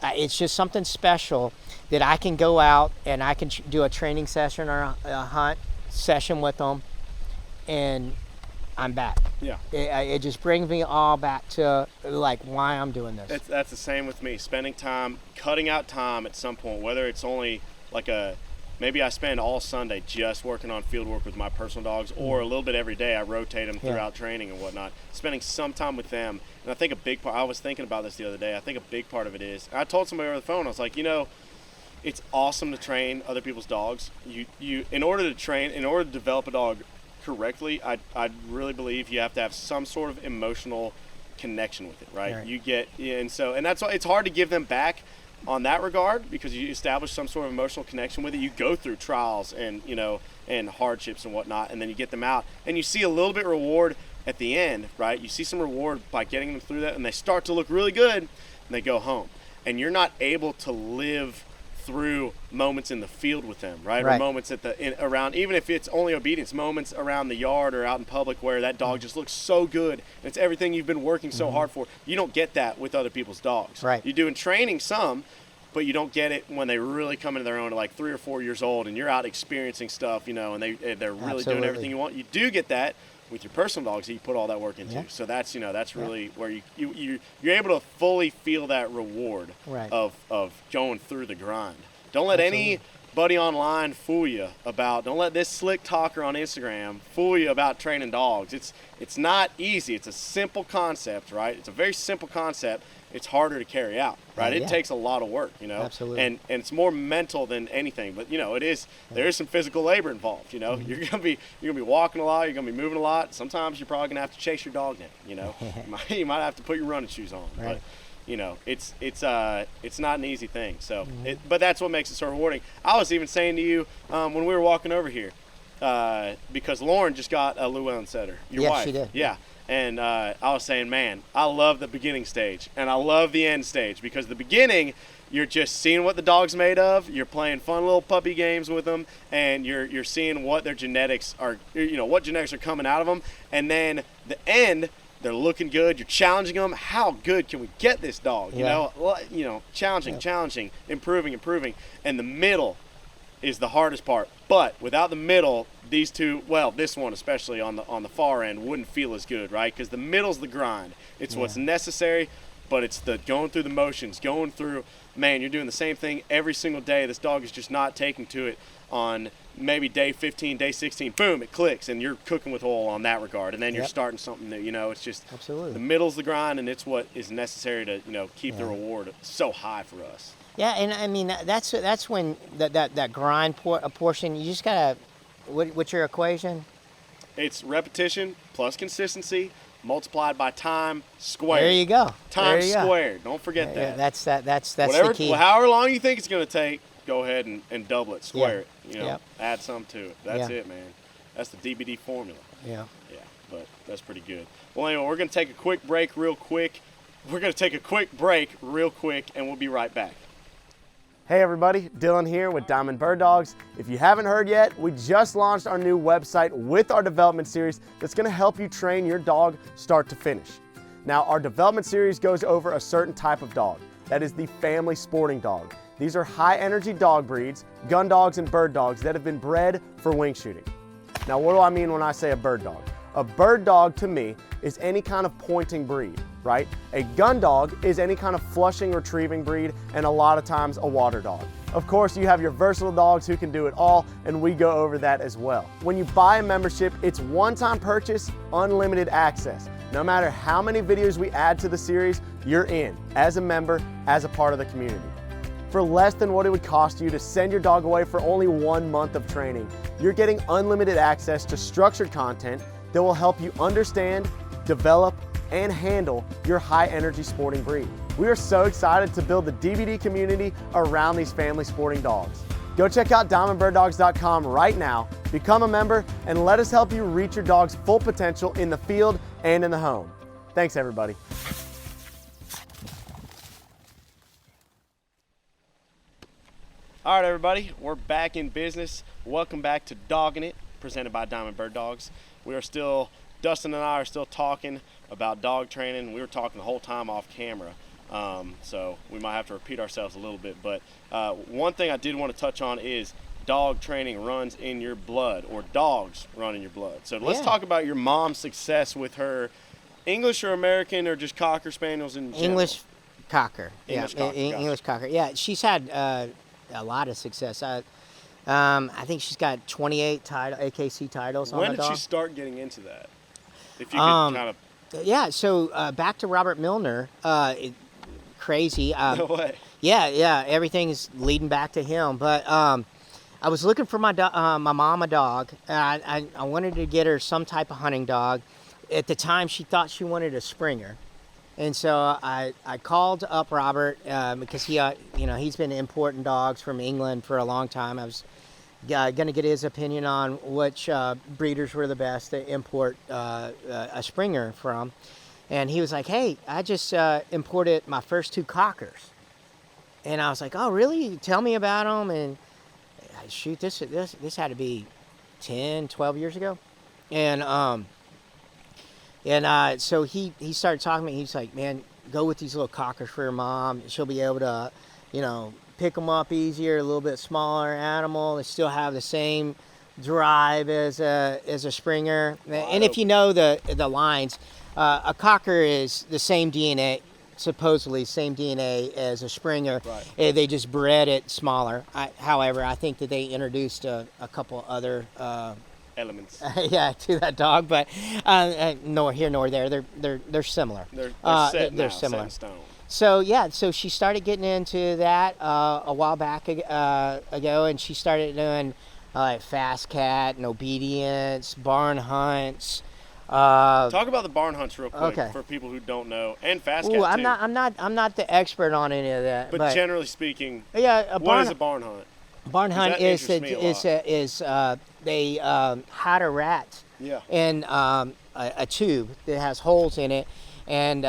it's just something special that I can go out and I can do a training session or a hunt session with them, and I'm back. Yeah. It just brings me all back to, like, why I'm doing this. That's the same with me. Spending time, cutting out time at some point, whether it's only like maybe I spend all Sunday just working on field work with my personal dogs, or a little bit every day. I rotate them throughout training and whatnot. Spending some time with them. And I think a big part, I was thinking about this the other day, I think a big part of it is, I told somebody over the phone, I was like, it's awesome to train other people's dogs. In order to develop a dog correctly, I really believe you have to have some sort of emotional connection with it, right? You get, and that's why it's hard to give them back on that regard, because you establish some sort of emotional connection with it. You go through trials and and hardships and whatnot, and then you get them out, and you see a little bit reward at the end, right? You see some reward by getting them through that, and they start to look really good, and they go home, and you're not able to live through moments in the field with them, right? Or moments around, even if it's only obedience, moments around the yard or out in public where that dog just looks so good, and it's everything you've been working so hard for. You don't get that with other people's dogs. Right. You do in training some, but you don't get it when they really come into their own at like 3 or 4 years old, and you're out experiencing stuff, and they're really doing everything you want. You do get that with your personal dogs that you put all that work into. Yeah. So that's really where you're able to fully feel that reward of going through the grind. Don't let anybody online fool you about, don't let this slick talker on Instagram fool you about training dogs. It's not easy. It's a simple concept, right? It's a very simple concept. It's harder to carry out, right? It takes a lot of work, Absolutely. And it's more mental than anything. But there is some physical labor involved. You're gonna be walking a lot. You're gonna be moving a lot. Sometimes you're probably gonna have to chase your dog now. You might have to put your running shoes on. Right. But it's not an easy thing. So, but that's what makes it so rewarding. I was even saying to you when we were walking over here, because Lauren just got a Llewellyn setter. Your wife. She did. Yeah. And I was saying, man, I love the beginning stage and I love the end stage, because the beginning, you're just seeing what the dog's made of. You're playing fun little puppy games with them, and you're seeing what their genetics are, what genetics are coming out of them. And then the end, they're looking good. You're challenging them. How good can we get this dog? Yeah. Challenging, improving. And the middle is the hardest part. But without the middle, these two, well, this one especially on the far end wouldn't feel as good, right? Because the middle's the grind. It's what's necessary, but it's the going through the motions, going through, man, you're doing the same thing every single day. This dog is just not taking to it on maybe day 15, day 16, boom, it clicks, and you're cooking with oil on that regard, and then you're starting something new. It's just absolutely the middle's the grind, and it's what is necessary to keep the reward so high for us. Yeah, and I mean that's when that grind portion. You just gotta. What's your equation? It's repetition plus consistency multiplied by time squared. There you go. Time squared. Don't forget that. That's whatever, the key. However long you think it's going to take, go ahead and double it, square it. Add some to it. That's it, man. That's the DBD formula. Yeah. Yeah, but that's pretty good. Well, anyway, we're going to take a quick break real quick. And we'll be right back. Hey everybody, Dylan here with Diamond Bird Dogs. If you haven't heard yet, we just launched our new website with our development series that's going to help you train your dog start to finish. Now, our development series goes over a certain type of dog. That is the family sporting dog. These are high energy dog breeds, gun dogs and bird dogs that have been bred for wing shooting. Now, what do I mean when I say a bird dog? A bird dog to me is any kind of pointing breed, right? A gun dog is any kind of flushing retrieving breed, and a lot of times a water dog. Of course, you have your versatile dogs who can do it all, and we go over that as well. When you buy a membership, it's one-time purchase, unlimited access. No matter how many videos we add to the series, you're in as a member, as a part of the community. For less than what it would cost you to send your dog away for only 1 month of training, you're getting unlimited access to structured content that will help you understand, develop, and handle your high-energy sporting breed. We are so excited to build the DBD community around these family sporting dogs. Go check out diamondbirddogs.com right now, become a member, and let us help you reach your dog's full potential in the field and in the home. Thanks, everybody. All right, everybody, we're back in business. Welcome back to Doggin' It, presented by Diamond Bird Dogs. Dustin and I are still talking about dog training. We were talking the whole time off camera, so we might have to repeat ourselves a little bit. But one thing I did want to touch on is dog training runs in your blood, or dogs run in your blood. So let's talk about your mom's success with her English or American or just Cocker Spaniels in general? English Cocker. English Cocker, gotcha. English Cocker. Yeah, she's had a lot of success. I think she's got 28 AKC titles on the dog. When did she start getting into that? If you could kind of... Yeah, so back to Robert Milner. Crazy. No way. Yeah, everything's leading back to him. But I was looking for my mom a dog. I wanted to get her some type of hunting dog. At the time, she thought she wanted a Springer. And so I called up Robert because he's been importing dogs from England for a long time. I was going to get his opinion on which breeders were the best to import a Springer from. And he was like, hey, I just imported my first 2 Cockers. And I was like, oh, really? Tell me about them. And shoot, this had to be 10, 12 years ago. And so he started talking to me. He's like, man, go with these little Cockers for your mom. She'll be able to, pick them up easier, a little bit smaller animal. They still have the same drive as a Springer. And if you know the lines, a Cocker is the same DNA, supposedly same DNA as a Springer. Right. They just bred it smaller. However, I think that they introduced a couple other elements. To that dog, but nor here nor there. They're similar. They're they're similar. Set in stone. So she started getting into that a while back ago, and she started doing like fast cat and obedience, barn hunts. Talk about the barn hunts real quick for people who don't know, and fast cat too. I'm not the expert on any of that. But generally speaking, what is a barn hunt? Barn hunt is they hide a rat in a tube that has holes in it, and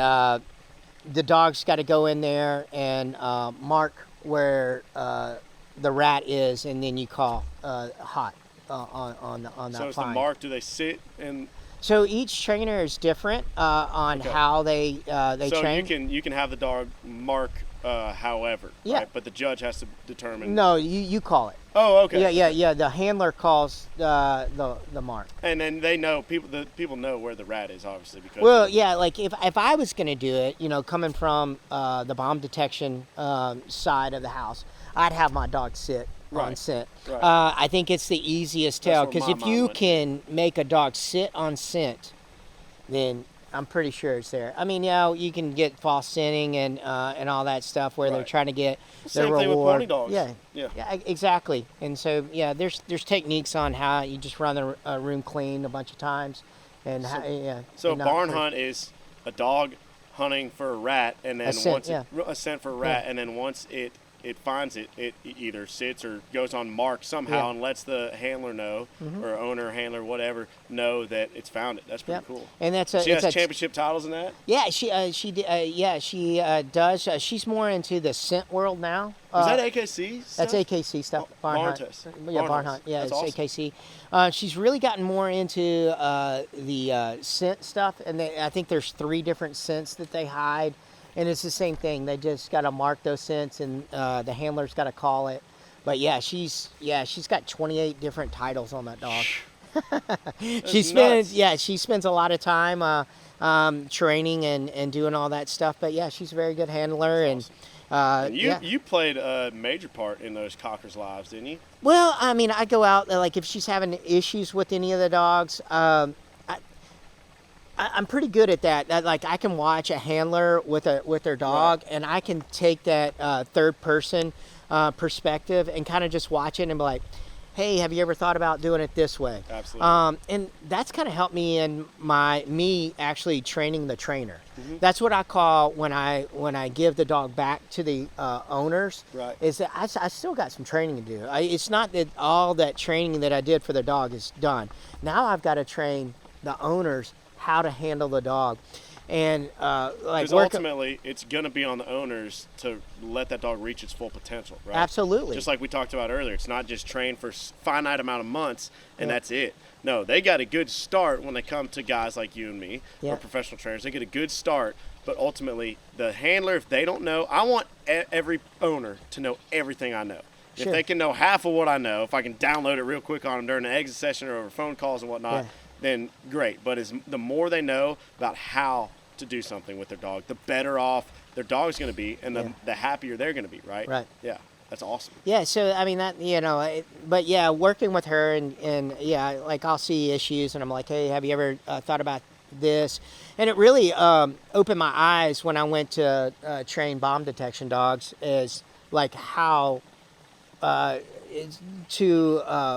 the dog's got to go in there and mark where the rat is, and then you call hot on that. So it's find. the mark. Do they sit and So each trainer is different on how they so train. you can have the dog mark however, Yeah. Right? But the judge has to determine. No, you call it. Oh, okay. Yeah. The handler calls the mark. And then they know the people know where the rat is, obviously, because. Well, yeah, like if I was going to do it, coming from the bomb detection side of the house, I'd have my dog sit on scent. Right. I think it's the easiest tell, because if you can make a dog sit on scent, then I'm pretty sure it's there. I mean, you can get false scenting and all that stuff where they're trying to get their reward. Same thing with pony dogs. Yeah, exactly. And so there's techniques on how you just run the room clean a bunch of times, and So barn hunt is a dog hunting for a rat, and then a scent for a rat, and then once it finds it either sits or goes on mark somehow and lets the handler know, or owner, handler, whatever, know that it's found it. That's pretty cool. And that's she has championship titles in that? Yeah, she does. She's more into the scent world now. Is that AKC stuff? That's AKC stuff. Barn hunt. Yeah, barn hunt. Yeah, that's it's awesome. AKC. She's really gotten more into the scent stuff, and I think there's 3 different scents that they hide. And it's the same thing. They just got to mark those scents, and the handler's got to call it. But she's got 28 different titles on that dog. She spends a lot of time training and doing all that stuff. But she's a very good handler. That's awesome. And you played a major part in those cockers' lives, didn't you? Well, I mean, I go out, like if she's having issues with any of the dogs. I'm pretty good at that. Like I can watch a handler with their dog, and I can take that third person perspective and kind of just watch it and be like, hey, have you ever thought about doing it this way? Absolutely. And that's kind of helped me in me actually training the trainer. That's what I call when I give the dog back to the owners. Right. Is that I still got some training to do. It's not that all that training that I did for the dog is done. Now I've got to train the owners how to handle the dog, and because ultimately it's going to be on the owners to let that dog reach its full potential, right? Absolutely. Just like we talked about earlier, it's not just trained for finite amount of months and that's it. No, they got a good start when they come to guys like you and me, or professional trainers. They get a good start, but ultimately the handler, if they don't know, I want every owner to know everything I know. If they can know half of what I know, if I can download it real quick on them during the exit session or over phone calls and whatnot, then great. But the more they know about how to do something with their dog, the better off their dog's going to be, and the happier they're going to be, right? Right. Yeah, that's awesome. Yeah, so I mean that, but working with her and like I'll see issues and I'm like, hey, have you ever thought about this? And it really opened my eyes when I went to train bomb detection dogs, is like how to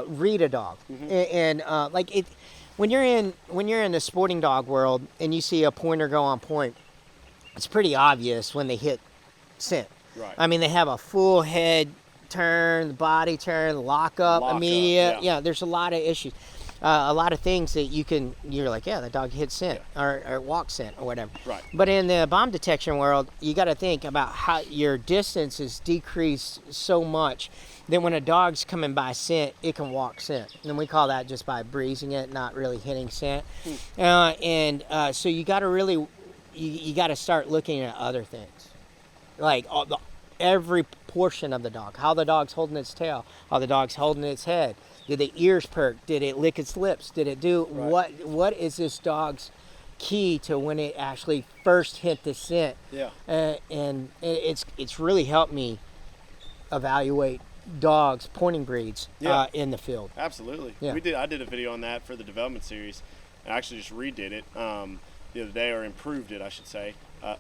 read a dog, and like it. When you're in the sporting dog world and you see a pointer go on point, it's pretty obvious when they hit scent. Right. I mean, they have a full head turn, body turn, lock up immediate. Yeah, there's a lot of issues. A lot of things that you're like, the dog hit scent or walk scent or whatever. Right. But in the bomb detection world, you got to think about how your distance is decreased so much that when a dog's coming by scent, it can walk scent. And we call that just by breezing it, not really hitting scent. So you got to really, you got to start looking at other things. Like every portion of the dog, how the dog's holding its tail, how the dog's holding its head. Did the ears perk? Did it lick its lips? Did it do what is this dog's key to when it actually first hit the scent? Yeah. And it's really helped me evaluate dogs, pointing breeds in the field. Absolutely. Yeah. I did a video on that for the development series. I actually just redid it the other day, or improved it, I should say.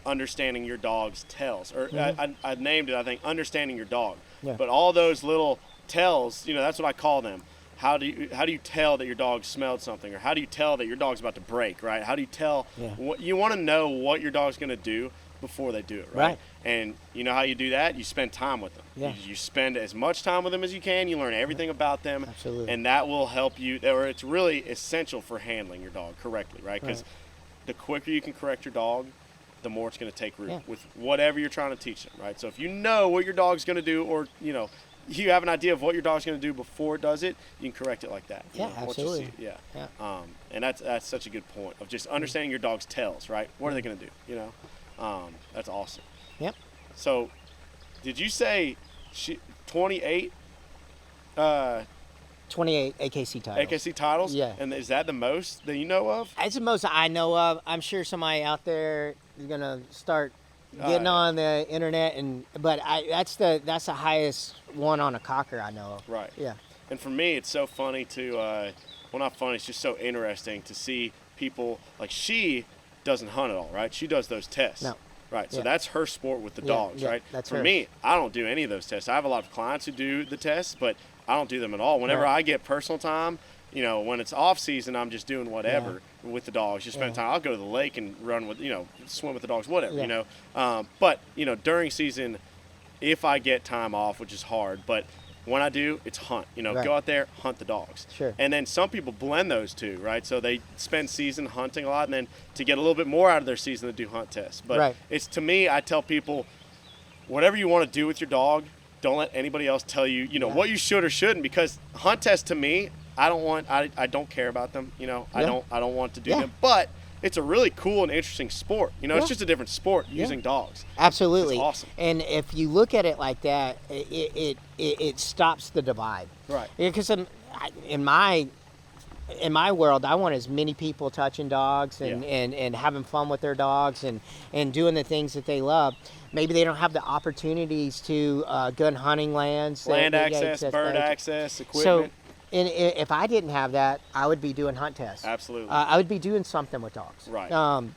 Understanding your dog's tells, or I named it, I think, understanding your dog. Yeah. But all those little tells, that's what I call them. How do you tell that your dog smelled something, or how do you tell that your dog's about to break, right? How do you tell what you want to know what your dog's going to do before they do it, right? And you know how you do that? You spend time with them. Yeah. You spend as much time with them as you can. You learn everything about them. Absolutely. And that will help you, or it's really essential for handling your dog correctly, right? Because the quicker you can correct your dog, the more it's going to take root with whatever you're trying to teach them, right? So if you know what your dog's going to do, or, you have an idea of what your dog's going to do before it does it, you can correct it like that. Yeah, absolutely. Yeah. And that's such a good point of just understanding your dog's tells, right? What are they going to do? You know, that's awesome. Yep. So, did you say 28? 28 AKC titles. AKC titles? Yeah. And is that the most that you know of? It's the most I know of. I'm sure somebody out there is gonna start getting on the internet, but that's the highest one on a cocker I know of. Right. Yeah. And for me, it's so funny to, well, not funny, it's just so interesting to see people, like she doesn't hunt at all, right? She does those tests. No. Right, so that's her sport with the dogs, right? That's For her. me, I don't do any of those tests. I have a lot of clients who do the tests, but I don't do them at all. Whenever I get personal time, you know, when it's off season, I'm just doing whatever with the dogs. Just spend time. I'll go to the lake and run with, you know, swim with the dogs, whatever, you know. But, you know, during season, if I get time off, which is hard, but when I do, it's hunt. You know, go out there, hunt the dogs. Sure. And then some people blend those two, right? So they spend season hunting a lot, and then to get a little bit more out of their season, they do hunt tests. But it's, to me, I tell people, whatever you want to do with your dog, don't let anybody else tell you, you know, what you should or shouldn't, because hunt tests, to me, I don't care about them. You know, I don't want to do them. But it's a really cool and interesting sport. You know, it's just a different sport using dogs. Absolutely. It's awesome. And if you look at it like that, it stops the divide. Right. Because in my world, I want as many people touching dogs and having fun with their dogs and doing the things that they love. Maybe they don't have the opportunities to gun hunting lands. Land access, bird access, equipment. So, and if I didn't have that, I would be doing hunt tests. Absolutely. I would be doing something with dogs. Right. And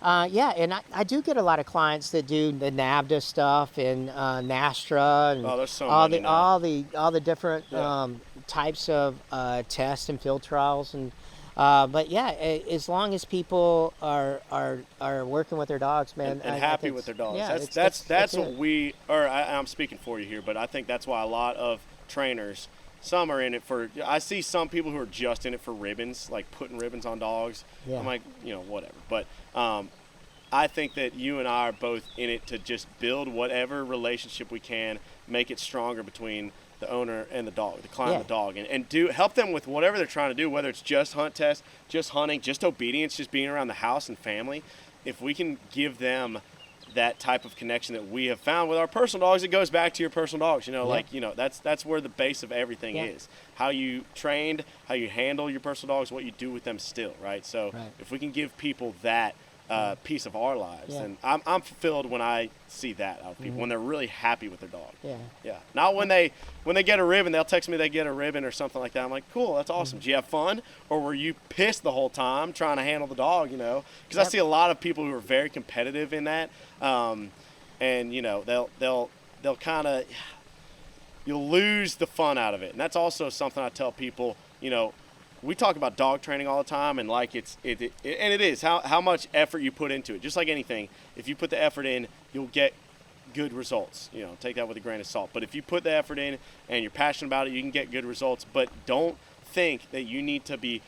I do get a lot of clients that do the NAVDA stuff and NASTRA and there's so all many all the different types of tests and field trials and as long as people are working with their dogs, man, and happy with their dogs. Yeah, that's what we are. I'm speaking for you here, but I think that's why a lot of trainers. Some are in it for, I see some people who are just in it for ribbons, like putting ribbons on dogs. Yeah. I'm like, you know, whatever. But I think that you and I are both in it to just build whatever relationship we can, make it stronger between the owner and the dog, the client and the dog, and help them with whatever they're trying to do, whether it's just hunt tests, just hunting, just obedience, just being around the house and family. If we can give them that type of connection that we have found with our personal dogs, it goes back to your personal dogs. You know, like, you know, that's where the base of everything is. How you trained, how you handle your personal dogs, what you do with them still, right? So if we can give people that piece of our lives, and I'm fulfilled when I see that out of people, when they're really happy with their dog. Yeah. Not when they get a ribbon, they'll text me they get a ribbon or something like that. I'm like, cool, that's awesome. Did you have fun, or were you pissed the whole time trying to handle the dog? You know, because I see a lot of people who are very competitive in that, and you know they'll kind of, you'll lose the fun out of it, and that's also something I tell people. You know, we talk about dog training all the time, and like it is how much effort you put into it. Just like anything, if you put the effort in, you'll get good results. You know, take that with a grain of salt. But if you put the effort in and you're passionate about it, you can get good results. But don't think that you need to be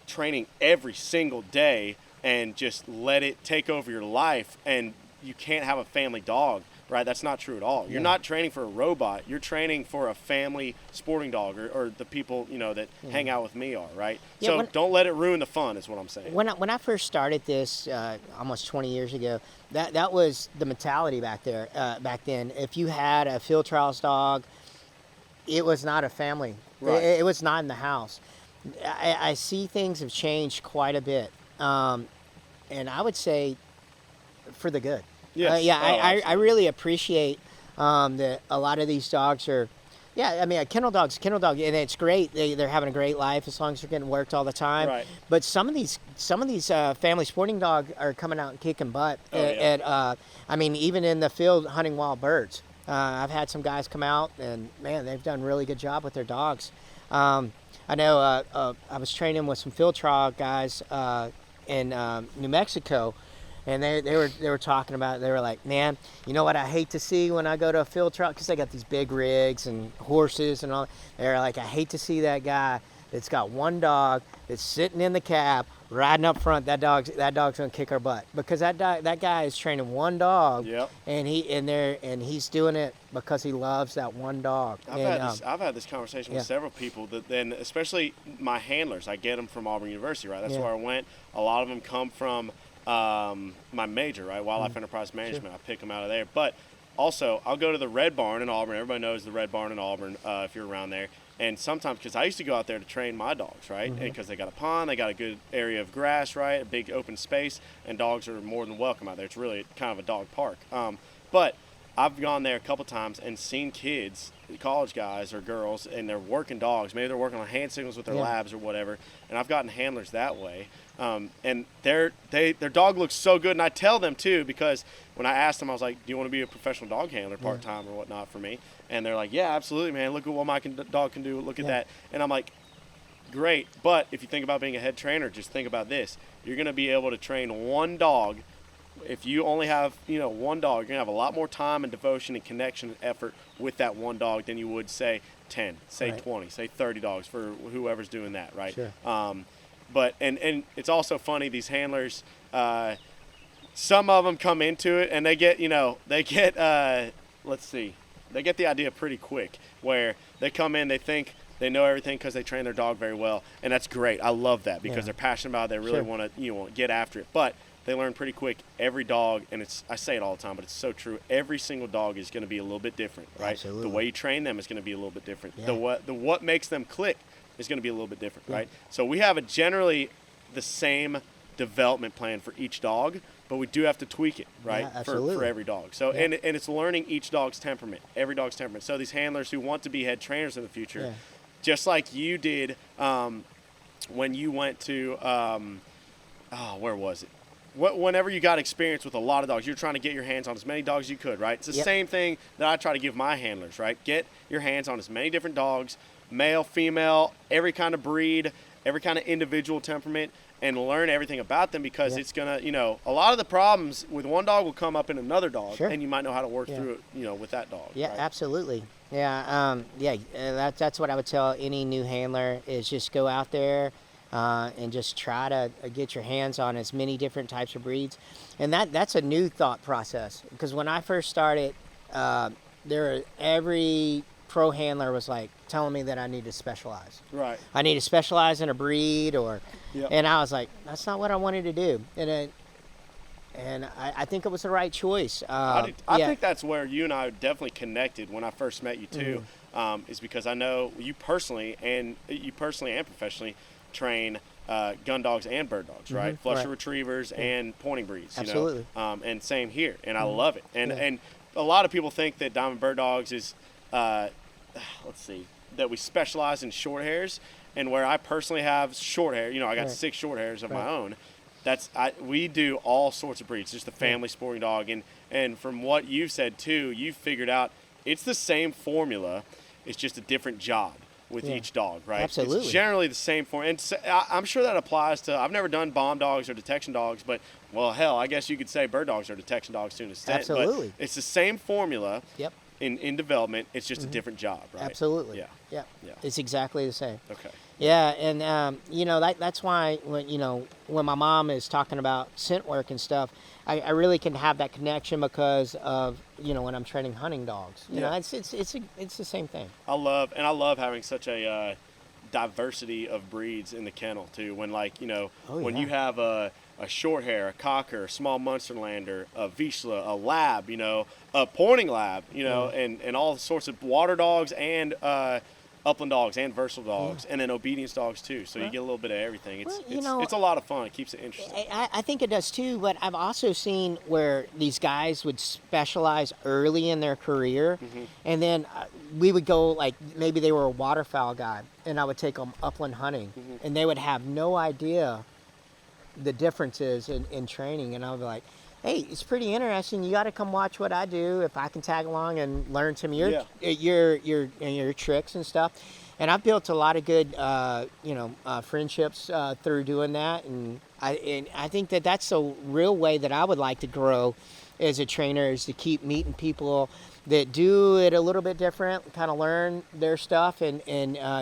training every single day and just let it take over your life, and you can't have a family dog. Right, that's not true at all. You're not training for a robot. You're training for a family sporting dog, or the people, you know, that hang out with me are, right? So don't let it ruin the fun, is what I'm saying. When I first started this almost 20 years ago, that was the mentality back then. If you had a field trials dog, it was not a family. Right. It was not in the house. I see things have changed quite a bit, and I would say for the good. Yes. I really appreciate that a lot of these dogs are, I mean, a kennel dog, and it's great. They're having a great life as long as they're getting worked all the time. Right. But some of these family sporting dogs are coming out and kicking butt. I mean, even in the field hunting wild birds. I've had some guys come out, and man, they've done a really good job with their dogs. I know I was training with some field trial guys in New Mexico. And they were talking about it. They were like, man, you know what I hate to see when I go to a field trial? Because they got these big rigs and horses and all. They're like, I hate to see that guy It's got one dog that's sitting in the cab, riding up front. That dog's gonna kick our butt because that guy is training one dog, Yep. and he's doing it because he loves that one dog. I've had this conversation with several people that then, especially my handlers, I get them from Auburn University, right? That's where I went. A lot of them come from my major, right? Wildlife Enterprise Management. I pick them out of there. But also, I'll go to the Red Barn in Auburn. Everybody knows the Red Barn in Auburn if you're around there. And sometimes, because I used to go out there to train my dogs, right? And because they got a pond, they got a good area of grass, right? A big open space, and dogs are more than welcome out there. It's really kind of a dog park. But I've gone there a couple times and seen kids, college guys or girls, and they're working dogs. Maybe they're working on hand signals with their labs or whatever. And I've gotten handlers that way. And their dog looks so good. And I tell them, too, because when I asked them, I was like, do you want to be a professional dog handler part-time or whatnot for me? And they're like, yeah, absolutely, man. Look at what my dog can do. Look at that. And I'm like, great. But if you think about being a head trainer, just think about this. You're going to be able to train one dog. If you only have, one dog, you're going to have a lot more time and devotion and connection and effort with that one dog than you would, say, 10, say 20, say 30 dogs for whoever's doing that, right? Sure. But it's also funny, these handlers, some of them come into it and they get the idea pretty quick, where they come in, they think they know everything because they train their dog very well, and that's great. I love that because they're passionate about it. They really want to get after it, but they learn pretty quick. Every dog, and I say it all the time, but it's so true. Every single dog is going to be a little bit different, right? Absolutely. The way you train them is going to be a little bit different. Yeah. The what makes them click is going to be a little bit different, right? So we have generally the same development plan for each dog, but we do have to tweak it, right? For every dog. So and it's learning each dog's temperament, every dog's temperament. So these handlers who want to be head trainers in the future, just like you did when you went to where was it? Whenever you got experience with a lot of dogs, you're trying to get your hands on as many dogs as you could, right? It's the same thing that I try to give my handlers, right? Get your hands on as many different dogs, male, female, every kind of breed, every kind of individual temperament, and learn everything about them, because it's going to, a lot of the problems with one dog will come up in another dog, and you might know how to work through it, with that dog. Yeah, right? Absolutely. Yeah, that's what I would tell any new handler is just go out there and just try to get your hands on as many different types of breeds. And that's a new thought process, because when I first started, every pro handler was like telling me that I need to specialize. Right. I need to specialize in a breed, and I was like, that's not what I wanted to do. And I think it was the right choice. I think that's where you and I definitely connected when I first met you too, is because I know you personally and professionally train gun dogs and bird dogs, right? Flusher retrievers and pointing breeds. Absolutely. And same here, and I love it. And a lot of people think that Diamond Bird Dogs is, that we specialize in short hairs, and where I personally have short hair. I got 6 short hairs of my own. We do all sorts of breeds, just the family sporting dog. And from what you've said too, you've figured out it's the same formula, it's just a different job with each dog, right? Absolutely. It's generally the same form. And I'm sure that applies to, I've never done bomb dogs or detection dogs, but, well, hell, I guess you could say bird dogs are detection dogs to an extent. Absolutely. But it's the same formula in development. It's just a different job, right? Absolutely. Yeah. It's exactly the same. Okay. Yeah, and that's why when my mom is talking about scent work and stuff, I really can have that connection because of when I'm training hunting dogs. It's the same thing. I love having such a diversity of breeds in the kennel too. When when you have a short hair, a cocker, a small Munsterlander, a Vizsla, a lab, a pointing lab, and all sorts of water dogs and upland dogs and versatile dogs, and then obedience dogs too. So you get a little bit of everything. It's a lot of fun. It keeps it interesting. I think it does too, but I've also seen where these guys would specialize early in their career, and then we would go, like, maybe they were a waterfowl guy, and I would take them upland hunting, and they would have no idea the differences in training, and I would be like, hey, it's pretty interesting. You got to come watch what I do. If I can tag along and learn some of your tricks and stuff. And I've built a lot of good, friendships through doing that. And I think that's a real way that I would like to grow as a trainer, is to keep meeting people that do it a little bit different, kind of learn their stuff, and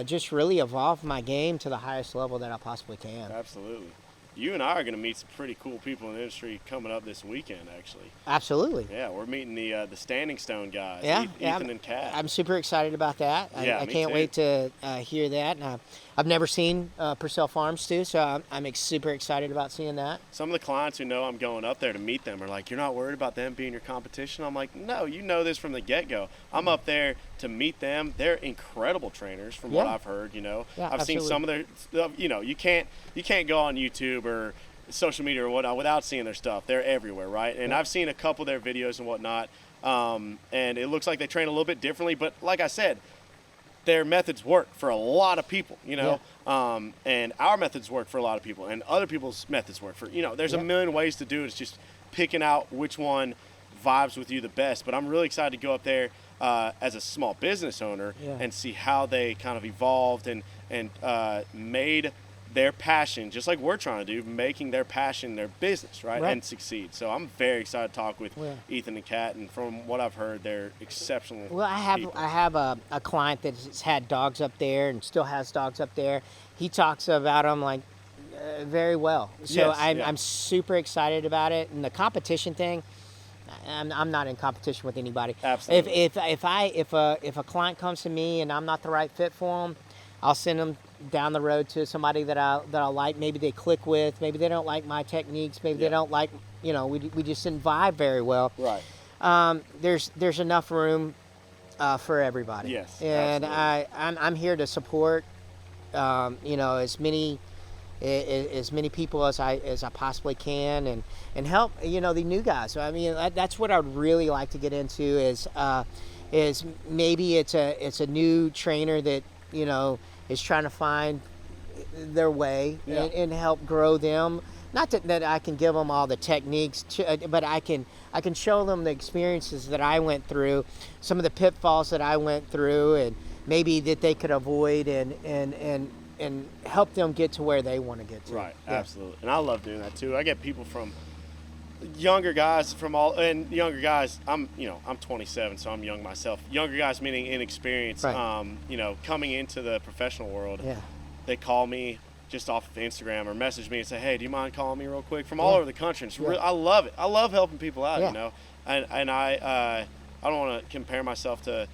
just really evolve my game to the highest level that I possibly can. Absolutely. You and I are going to meet some pretty cool people in the industry coming up this weekend, actually. Absolutely. Yeah, we're meeting the Standing Stone guys, Yeah, Ethan and Kat. I'm super excited about that. I Me can't too. wait to hear that. And I've never seen Purcell Farms too, so I'm super excited about seeing that. Some of the clients who know I'm going up there to meet them are like, "You're not worried about them being your competition?" I'm like, "No, you know this from the get-go. I'm up there to meet them. They're incredible trainers, from what I've heard. Yeah, I've seen some of their stuff. You can't go on YouTube or social media or whatnot without seeing their stuff. They're everywhere, right? And I've seen a couple of their videos and whatnot, and it looks like they train a little bit differently. But like I said, their methods work for a lot of people, and our methods work for a lot of people, and other people's methods work for, there's a million ways to do it. It's just picking out which one vibes with you the best. But I'm really excited to go up there as a small business owner and see how they kind of evolved and made their passion, just like we're trying to do, making their passion their business, right? And succeed. So I'm very excited to talk with Ethan and Kat, and from what I've heard, they're exceptional. Well, I have people. a client that's had dogs up there and still has dogs up there. He talks about them like very well. So I'm super excited about it. And the competition thing, I'm not in competition with anybody. Absolutely. If a client comes to me and I'm not the right fit for them, I'll send them down the road to somebody that I like. Maybe they click with. Maybe they don't like my techniques. Maybe they don't like. We just didn't vibe very well. Right. There's enough room for everybody. Yes. And absolutely. I'm here to support. As many people as I possibly can, and help the new guys. So I mean, that's what I'd really like to get into is maybe it's a new trainer that is trying to find their way and help grow them. Not that I can give them all the techniques, but I can show them the experiences that I went through, some of the pitfalls that I went through, and maybe that they could avoid and help them get to where they want to get to. Right, absolutely. And I love doing that too. I get people from younger guys younger guys. I'm 27, so I'm young myself. Younger guys meaning inexperienced. Right. Coming into the professional world. Yeah. They call me just off of Instagram or message me and say, "Hey, do you mind calling me real quick?" From all over the country. It's I love it. I love helping people out. And I don't want to compare myself to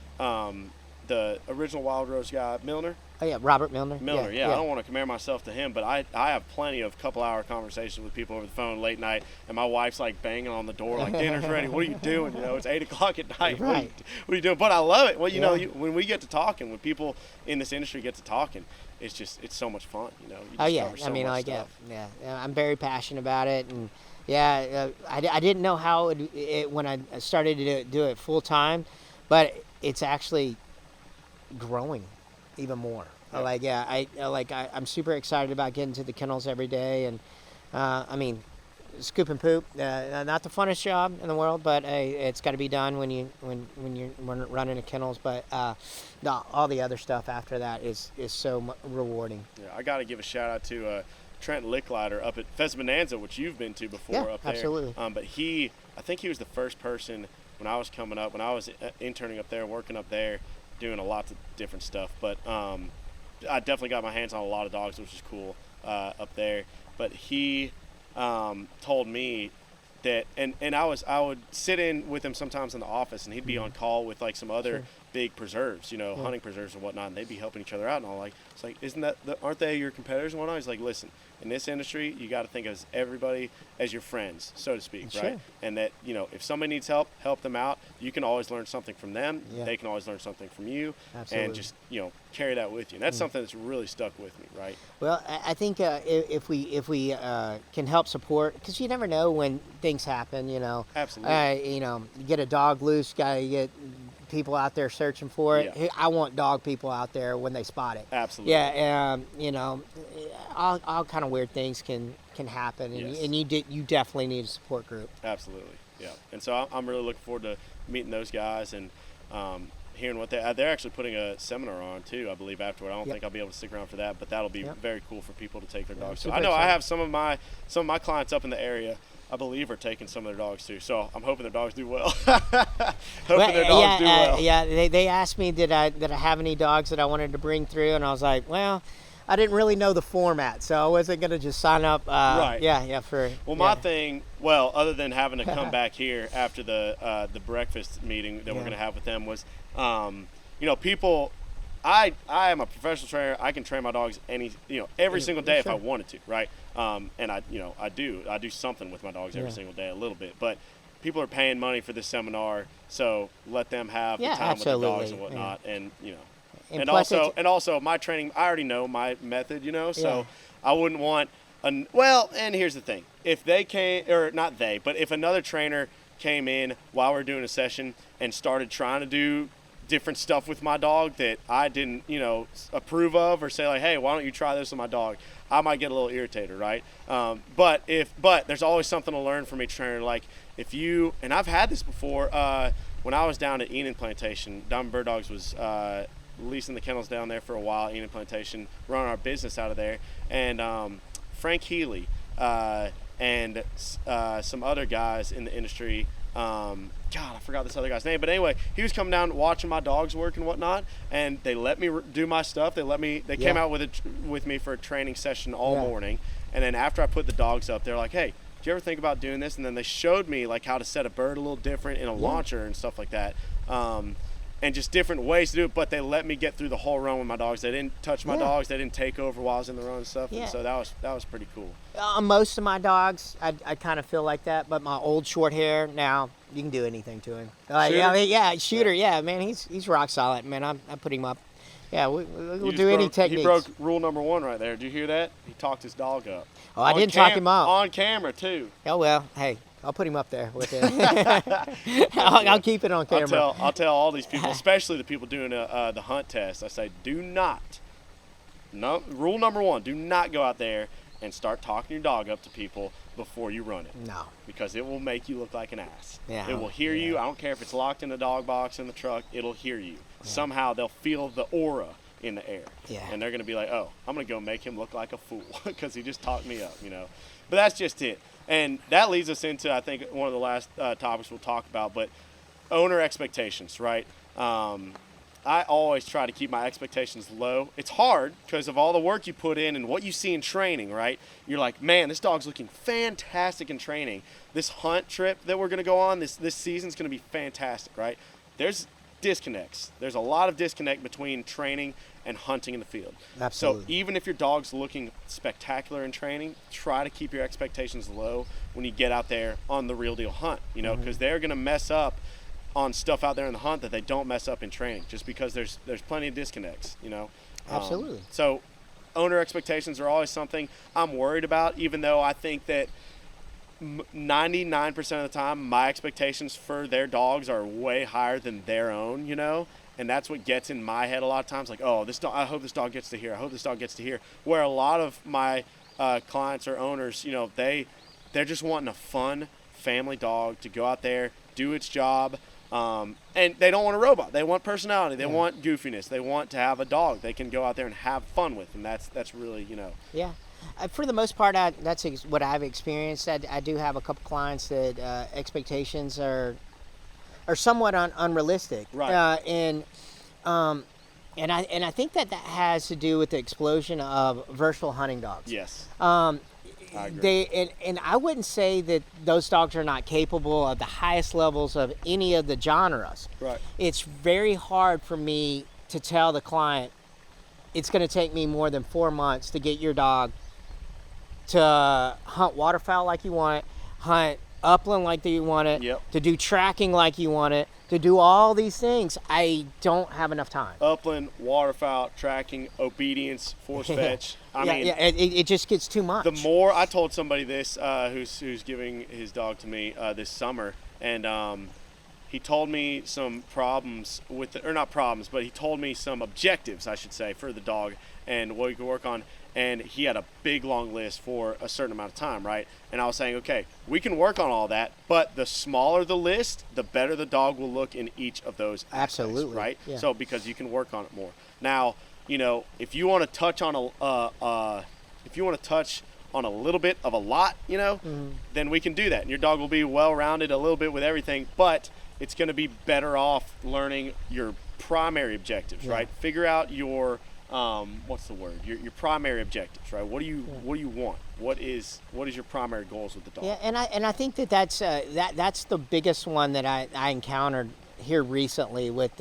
the original Wild Rose guy, Milner. Oh yeah, Robert Milner. I don't want to compare myself to him, but I have plenty of couple-hour conversations with people over the phone late night, and my wife's like banging on the door like, "Dinner's ready. What are you doing? It's 8 o'clock at night. Right. What are you doing?" But I love it. Well, when we get to talking, when people in this industry get to talking, it's so much fun. You discover so much stuff. I'm very passionate about it, and I didn't know how it when I started to do it full time, but it's actually growing even more. I'm super excited about getting to the kennels every day, and scoop and poop, not the funnest job in the world, but it's got to be done when you're running a kennels. But all the other stuff after that is so rewarding. Yeah, I got to give a shout out to Trent Licklider up at Fez Bonanza, which you've been to before up there. Absolutely. But I think he was the first person when I was coming up, when I was interning up there, working up there, doing a lot of different stuff. But I definitely got my hands on a lot of dogs, which is cool up there. But he told me that, and I would sit in with him sometimes in the office, and he'd be on call with like some other big preserves, hunting preserves and whatnot, and they'd be helping each other out and all. It's like, aren't they your competitors and whatnot? He's like, listen, in this industry, you got to think of everybody as your friends, so to speak, right? And that, if somebody needs help them out. You can always learn something from them. They can always learn something from you. Absolutely. And just, carry that with you. And that's something that's really stuck with me, right? Well, I think if we can help support, because you never know when things happen, Absolutely. You get a dog loose, you get people out there searching for it. Yeah. I want dog people out there when they spot it. Absolutely. Yeah, all kind of weird things can happen, and you definitely need a support group. Absolutely, yeah. And so I'm really looking forward to meeting those guys and hearing what they're actually putting a seminar on too, I believe, afterward. I don't think I'll be able to stick around for that, but that'll be very cool for people to take their dogs. So I know I have some of my clients up in the area I believe, are taking some of their dogs too. So I'm hoping their dogs do well. Their dogs do well. Yeah. They asked me did I have any dogs that I wanted to bring through, and I was like, well, I didn't really know the format, so I wasn't gonna just sign up. Right. Yeah. My thing, other than having to come back here after the breakfast meeting that we're gonna have with them was, people. I am a professional trainer. I can train my dogs every single day if I wanted to, right? And I do something with my dogs every single day, a little bit. But people are paying money for this seminar, so let them have the time with the dogs and whatnot. And also my training, I already know my method, so I wouldn't want and here's the thing. If they came, or not they, but if another trainer came in while we're doing a session and started trying to do different stuff with my dog that I didn't, approve of, or say like, hey, why don't you try this with my dog? I might get a little irritated, right? But there's always something to learn from each trainer. Like if you, and I've had this before, when I was down at Enon Plantation, Diamond Bird Dogs was leasing the kennels down there for a while, Enon Plantation, running our business out of there. And Frank Healy and some other guys in the industry, God, I forgot this other guy's name, but anyway, he was coming down watching my dogs work and whatnot, and they let me do my stuff. They came out with me for a training session all morning, and then after I put the dogs up, they're like, hey, do you ever think about doing this? And then they showed me like how to set a bird a little different in a launcher and stuff like that, and just different ways to do it. But they let me get through the whole run with my dogs. They didn't touch my dogs. They didn't take over while I was in the run and stuff. And so that was pretty cool. Most of my dogs, I kind of feel like that. But my old short hair, now you can do anything to him. Shooter. Yeah, man, he's rock solid, man. I put him up. Yeah, we'll do any techniques. He broke rule number 1 right there. Did you hear that? He talked his dog up. Oh, I didn't talk him up. On camera, too. Oh, well, hey, I'll put him up there with it. I'll keep it on camera. I'll tell all these people, especially the people doing the hunt test, I say, rule number 1, do not go out there and start talking your dog up to people before you run it. No. Because it will make you look like an ass. Yeah. It will hear you. I don't care if it's locked in the dog box in the truck, it'll hear you. Yeah. Somehow they'll feel the aura in the air. Yeah. And they're going to be like, oh, I'm going to go make him look like a fool because he just talked me up, But that's just it. And that leads us into, I think, one of the last topics we'll talk about, but owner expectations, right? I always try to keep my expectations low. It's hard because of all the work you put in and what you see in training, right? You're like, man, this dog's looking fantastic in training. This hunt trip that we're going to go on, this season's going to be fantastic, right? There's disconnects. There's a lot of disconnect between training and hunting in the field. Absolutely. So even if your dog's looking spectacular in training, try to keep your expectations low when you get out there on the real deal hunt, because they're going to mess up on stuff out there in the hunt that they don't mess up in training, just because there's plenty of disconnects, Absolutely. So owner expectations are always something I'm worried about, even though I think that 99% of the time my expectations for their dogs are way higher than their own, and that's what gets in my head a lot of times, like, oh, this dog, I hope this dog gets to here, I hope this dog gets to here, where a lot of my clients or owners, they're just wanting a fun family dog to go out there, do its job. And they don't want a robot. They want personality. They want goofiness. They want to have a dog they can go out there and have fun with. And that's really, Yeah. For the most part, that's what I've experienced. I do have a couple clients that expectations are somewhat unrealistic. Right. And I think that has to do with the explosion of versatile hunting dogs. Yes. I agree. And I wouldn't say that those dogs are not capable of the highest levels of any of the genres. Right. It's very hard for me to tell the client it's going to take me more than 4 months to get your dog to hunt waterfowl like you want it, hunt upland like you want it, to do tracking like you want it, to do all these things. I don't have enough time. Upland, waterfowl, tracking, obedience, force fetch. It just gets too much. The more I told somebody this, who's giving his dog to me this summer, and he told me some problems or not problems, but he told me some objectives, I should say, for the dog and what he could work on. And he had a big, long list for a certain amount of time, right? And I was saying, okay, we can work on all that, but the smaller the list, the better the dog will look in each of those aspects, absolutely, right? Yeah. So because you can work on it more. Now, if you want to touch on on a little bit of a lot, then we can do that. And your dog will be well-rounded a little bit with everything, but it's going to be better off learning your primary objectives, right? Figure out your what's the word? Your primary objectives, right? What do you want? What is your primary goals with the dog? Yeah, and I think that's the biggest one that I encountered here recently with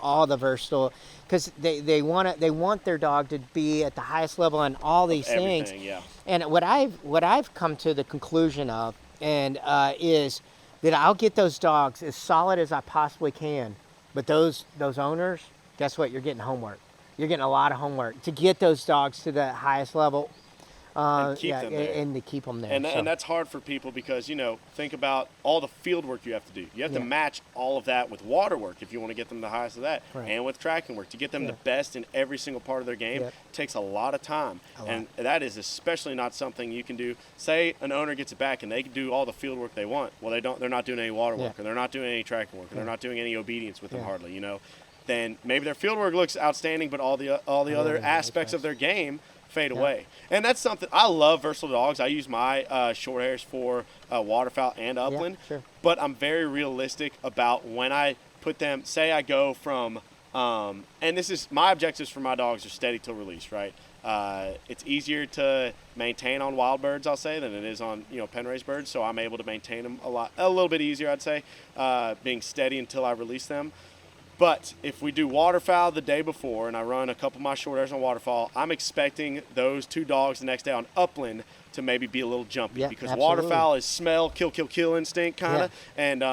all the versatile, because they want their dog to be at the highest level on all these things. Yeah. And what I've come to the conclusion of is that I'll get those dogs as solid as I possibly can, but those owners, guess what? You're getting homework. You're getting a lot of homework to get those dogs to the highest level. And keep them there. And to keep them there. And that's hard for people because, think about all the field work you have to do. You have to match all of that with water work if you want to get them the highest of that, and with tracking work. To get them the best in every single part of their game takes a lot of time. And that is especially not something you can do. Say an owner gets it back and they can do all the field work they want. Well, they're not doing any water work, or they're not doing any tracking work, or they're not doing any obedience with them hardly, Then maybe their field work looks outstanding, but all the other aspects of their game fade away. And that's something I love. Versatile dogs. I use my short hairs for waterfowl and upland, but I'm very realistic about when I put them. Say I go from and this is my objectives for my dogs are steady till release, right? It's easier to maintain on wild birds, I'll say, than it is on pen raised birds, so I'm able to maintain them a little bit easier, I'd say, being steady until I release them. But if we do waterfowl the day before and I run a couple of my short hairs on waterfowl, I'm expecting those two dogs the next day on upland to maybe be a little jumpy, because waterfowl is smell, kill instinct kind of, and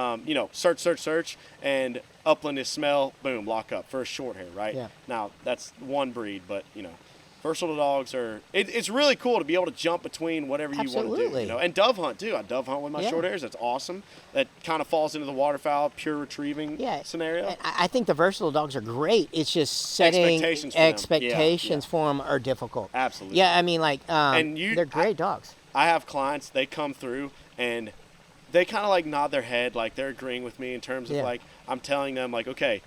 search, and upland is smell, boom, lock up for a short hair, right? Now that's one breed, but versatile dogs it's really cool to be able to jump between whatever you want to do, and dove hunt too. I dove hunt with my short hairs. That's awesome. That kind of falls into the waterfowl pure retrieving scenario. And I think the versatile dogs are great. It's just setting expectations for them are difficult. Absolutely. Yeah, I mean, they're great dogs. I have clients, they come through and they kind of nod their head like they're agreeing with me in terms of I'm telling them okay,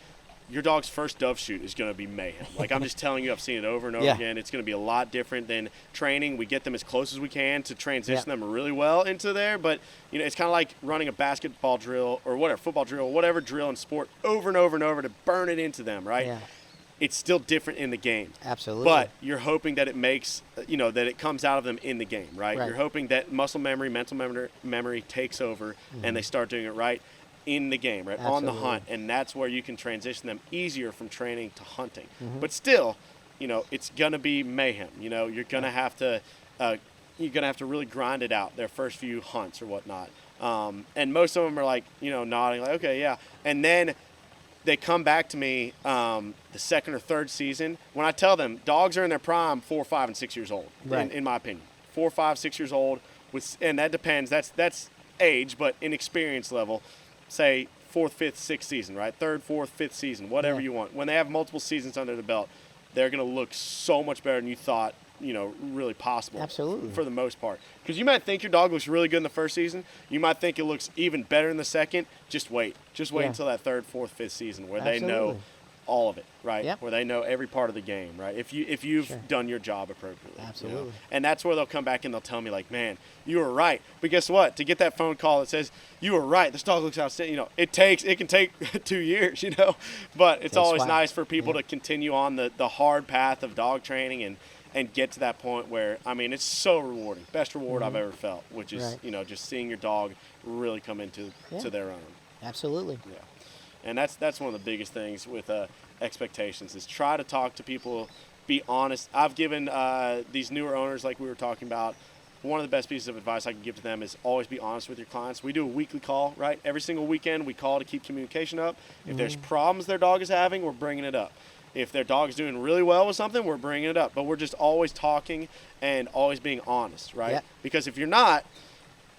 your dog's first dove shoot is going to be mayhem. I'm just telling you, I've seen it over and over again. It's going to be a lot different than training. We get them as close as we can to transition them really well into there. But, it's kind of like running a basketball drill or whatever, football drill, whatever drill in sport over and over and over to burn it into them, right? Yeah. It's still different in the game. Absolutely. But you're hoping that it makes, that it comes out of them in the game, right? You're hoping that muscle memory, mental memory takes over and they start doing it right in the game, right? Absolutely. On the hunt. And that's where you can transition them easier from training to hunting. But still, it's gonna be mayhem. You're gonna have to really grind it out their first few hunts or whatnot. And most of them are nodding okay, yeah. And then they come back to me the second or third season when I tell them dogs are in their prime 4, 5, and 6 years old, in my opinion. 4, 5, 6 years old, and that depends. That's age, but in experience level, say 4th, 5th, 6th season, right? 3rd, 4th, 5th season, whatever you want. When they have multiple seasons under the belt, they're going to look so much better than you thought, really possible. Absolutely. For the most part. Because you might think your dog looks really good in the first season. You might think it looks even better in the second. Just wait. Just wait until that 3rd, 4th, 5th season where they know all of it, right? Yep. Where they know every part of the game, right? If you've done your job appropriately. Absolutely. And that's where they'll come back and they'll tell me man, you were right. But guess what? To get that phone call that says you were right, this dog looks outstanding. It can take 2 years, But it's always nice for people to continue on the hard path of dog training and get to that point where, it's so rewarding. Best reward I've ever felt, which is, just seeing your dog really come into to their own. Absolutely. Yeah. And that's one of the biggest things with expectations is try to talk to people, be honest. I've given these newer owners, like we were talking about, one of the best pieces of advice I can give to them is always be honest with your clients. We do a weekly call, right? Every single weekend we call to keep communication up. If there's problems their dog is having, we're bringing it up. If their dog is doing really well with something, we're bringing it up. But we're just always talking and always being honest, right? Yep. Because if you're not,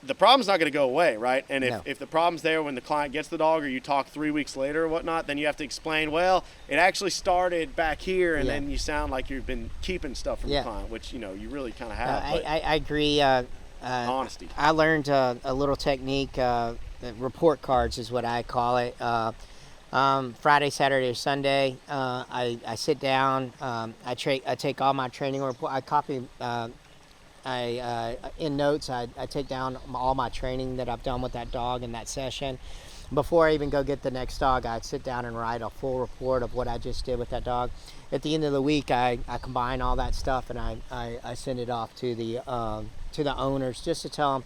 the problem's not going to go away, right? And if the problem's there when the client gets the dog or you talk 3 weeks later or whatnot, then you have to explain, well, it actually started back here, and then you sound like you've been keeping stuff from the client, which, you really kind of have. I agree. Honesty. I learned a little technique, report cards is what I call it. Friday, Saturday, or Sunday, I sit down, I take all my training report, I copy in notes, I take down all my training that I've done with that dog in that session. Before I even go get the next dog, I'd sit down and write a full report of what I just did with that dog. At the end of the week, I combine all that stuff and I send it off to the owners just to tell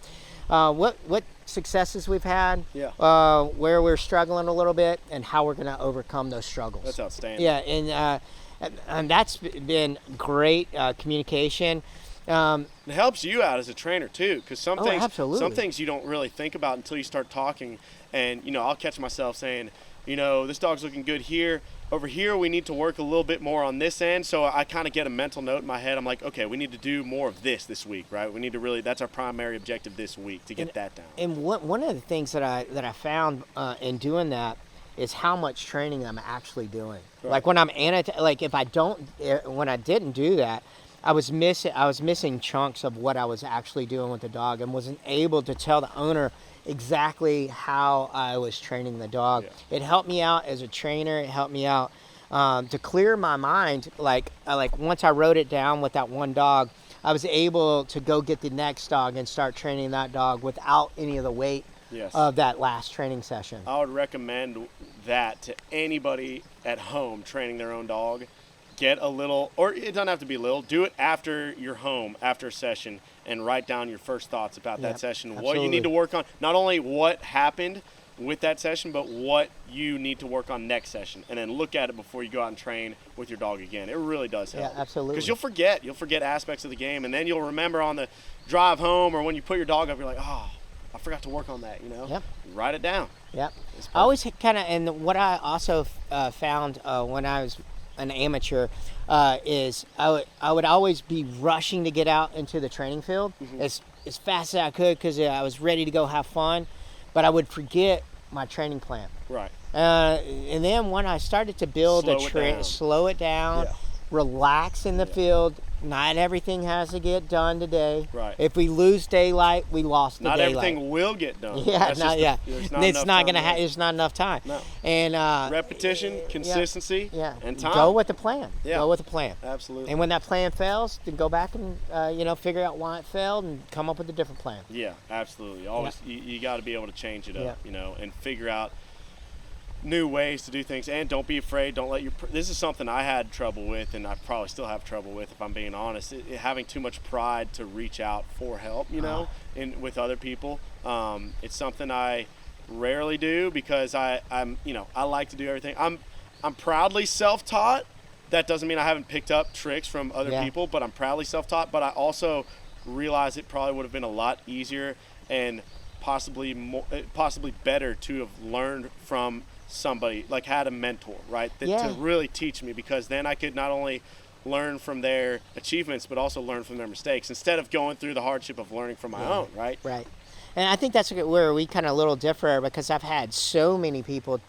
them what successes we've had, where we're struggling a little bit, and how we're going to overcome those struggles. That's outstanding. Yeah, and that's been great communication. It helps you out as a trainer too, because some things you don't really think about until you start talking. And I'll catch myself saying, this dog's looking good here. Over here, we need to work a little bit more on this end. So I kind of get a mental note in my head. I'm like, okay, we need to do more of this week, right? We need to that's our primary objective this week, to get that down. And one of the things that I found in doing that is how much training I'm actually doing. Right. Like when I'm when I didn't do that, I was missing chunks of what I was actually doing with the dog, and wasn't able to tell the owner exactly how I was training the dog. Yeah. It helped me out as a trainer. It helped me out to clear my mind. Like once I wrote it down with that one dog, I was able to go get the next dog and start training that dog without any of the weight of that last training session. I would recommend that to anybody at home training their own dog. Get a little, or it doesn't have to be little, do it after you're home, after a session, and write down your first thoughts about that session. Absolutely. What you need to work on, not only what happened with that session, but what you need to work on next session, and then look at it before you go out and train with your dog again. It really does help. Yeah, absolutely. Because you'll forget aspects of the game, and then you'll remember on the drive home, or when you put your dog up, you're like, oh, I forgot to work on that, Yep. Write it down. Yep. I always and what I also found when I was an amateur is I would always be rushing to get out into the training field as fast as I could, because I was ready to go have fun, but I would forget my training plan. Right. And then when I started to build slow it down, relax in the field. Not everything has to get done today. Right. If we lose daylight, we lost the daylight. Not everything will get done. Yeah, it's not enough time. No. And repetition, consistency, and time. Go with the plan. Yeah. Go with the plan. Absolutely. And when that plan fails, then go back and figure out why it failed and come up with a different plan. Yeah, absolutely. Always, you got to be able to change it up, and figure out new ways to do things. And don't be afraid. Don't let this is something I had trouble with, and I probably still have trouble with, if I'm being honest, having too much pride to reach out for help, with other people. It's something I rarely do, because I like to do everything. I'm proudly self-taught. That doesn't mean I haven't picked up tricks from other people, but I'm proudly self-taught. But I also realize it probably would have been a lot easier and possibly better to have learned from somebody, like had a mentor, right? To really teach me, because then I could not only learn from their achievements, but also learn from their mistakes, instead of going through the hardship of learning from my own, right? Right. And I think that's where we kind of a little differ, because I've had so many people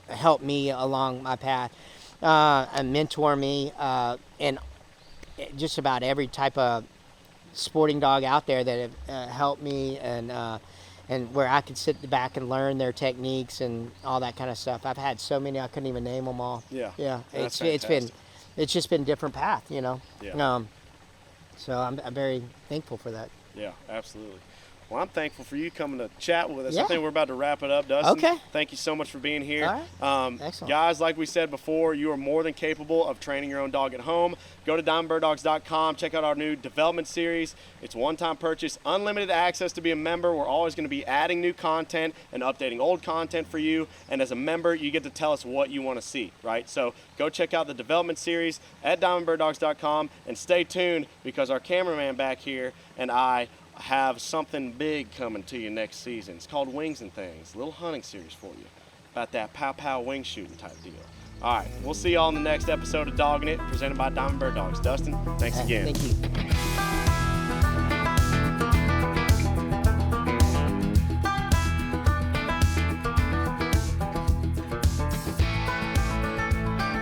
help me along my path and mentor me in just about every type of sporting dog out there that have helped me, and where I could sit back and learn their techniques and all that kind of stuff. I've had so many, I couldn't even name them all. Yeah. It's just been different path, Yeah. So I'm very thankful for that. Yeah, absolutely. Well, I'm thankful for you coming to chat with us. Yeah. I think we're about to wrap it up, Dustin. Okay. Thank you so much for being here. All right. Excellent. Guys, like we said before, you are more than capable of training your own dog at home. Go to diamondbirddogs.com. Check out our new development series. It's one-time purchase, unlimited access to be a member. We're always going to be adding new content and updating old content for you. And as a member, you get to tell us what you want to see, right? So go check out the development series at diamondbirddogs.com, and stay tuned, because our cameraman back here and I have something big coming to you next season. It's called Wings and Things, a little hunting series for you about that pow wing shooting type deal. All right, we'll see y'all in the next episode of Doggin' It, presented by Diamond Bird Dogs. Dustin, thanks again. Thank you.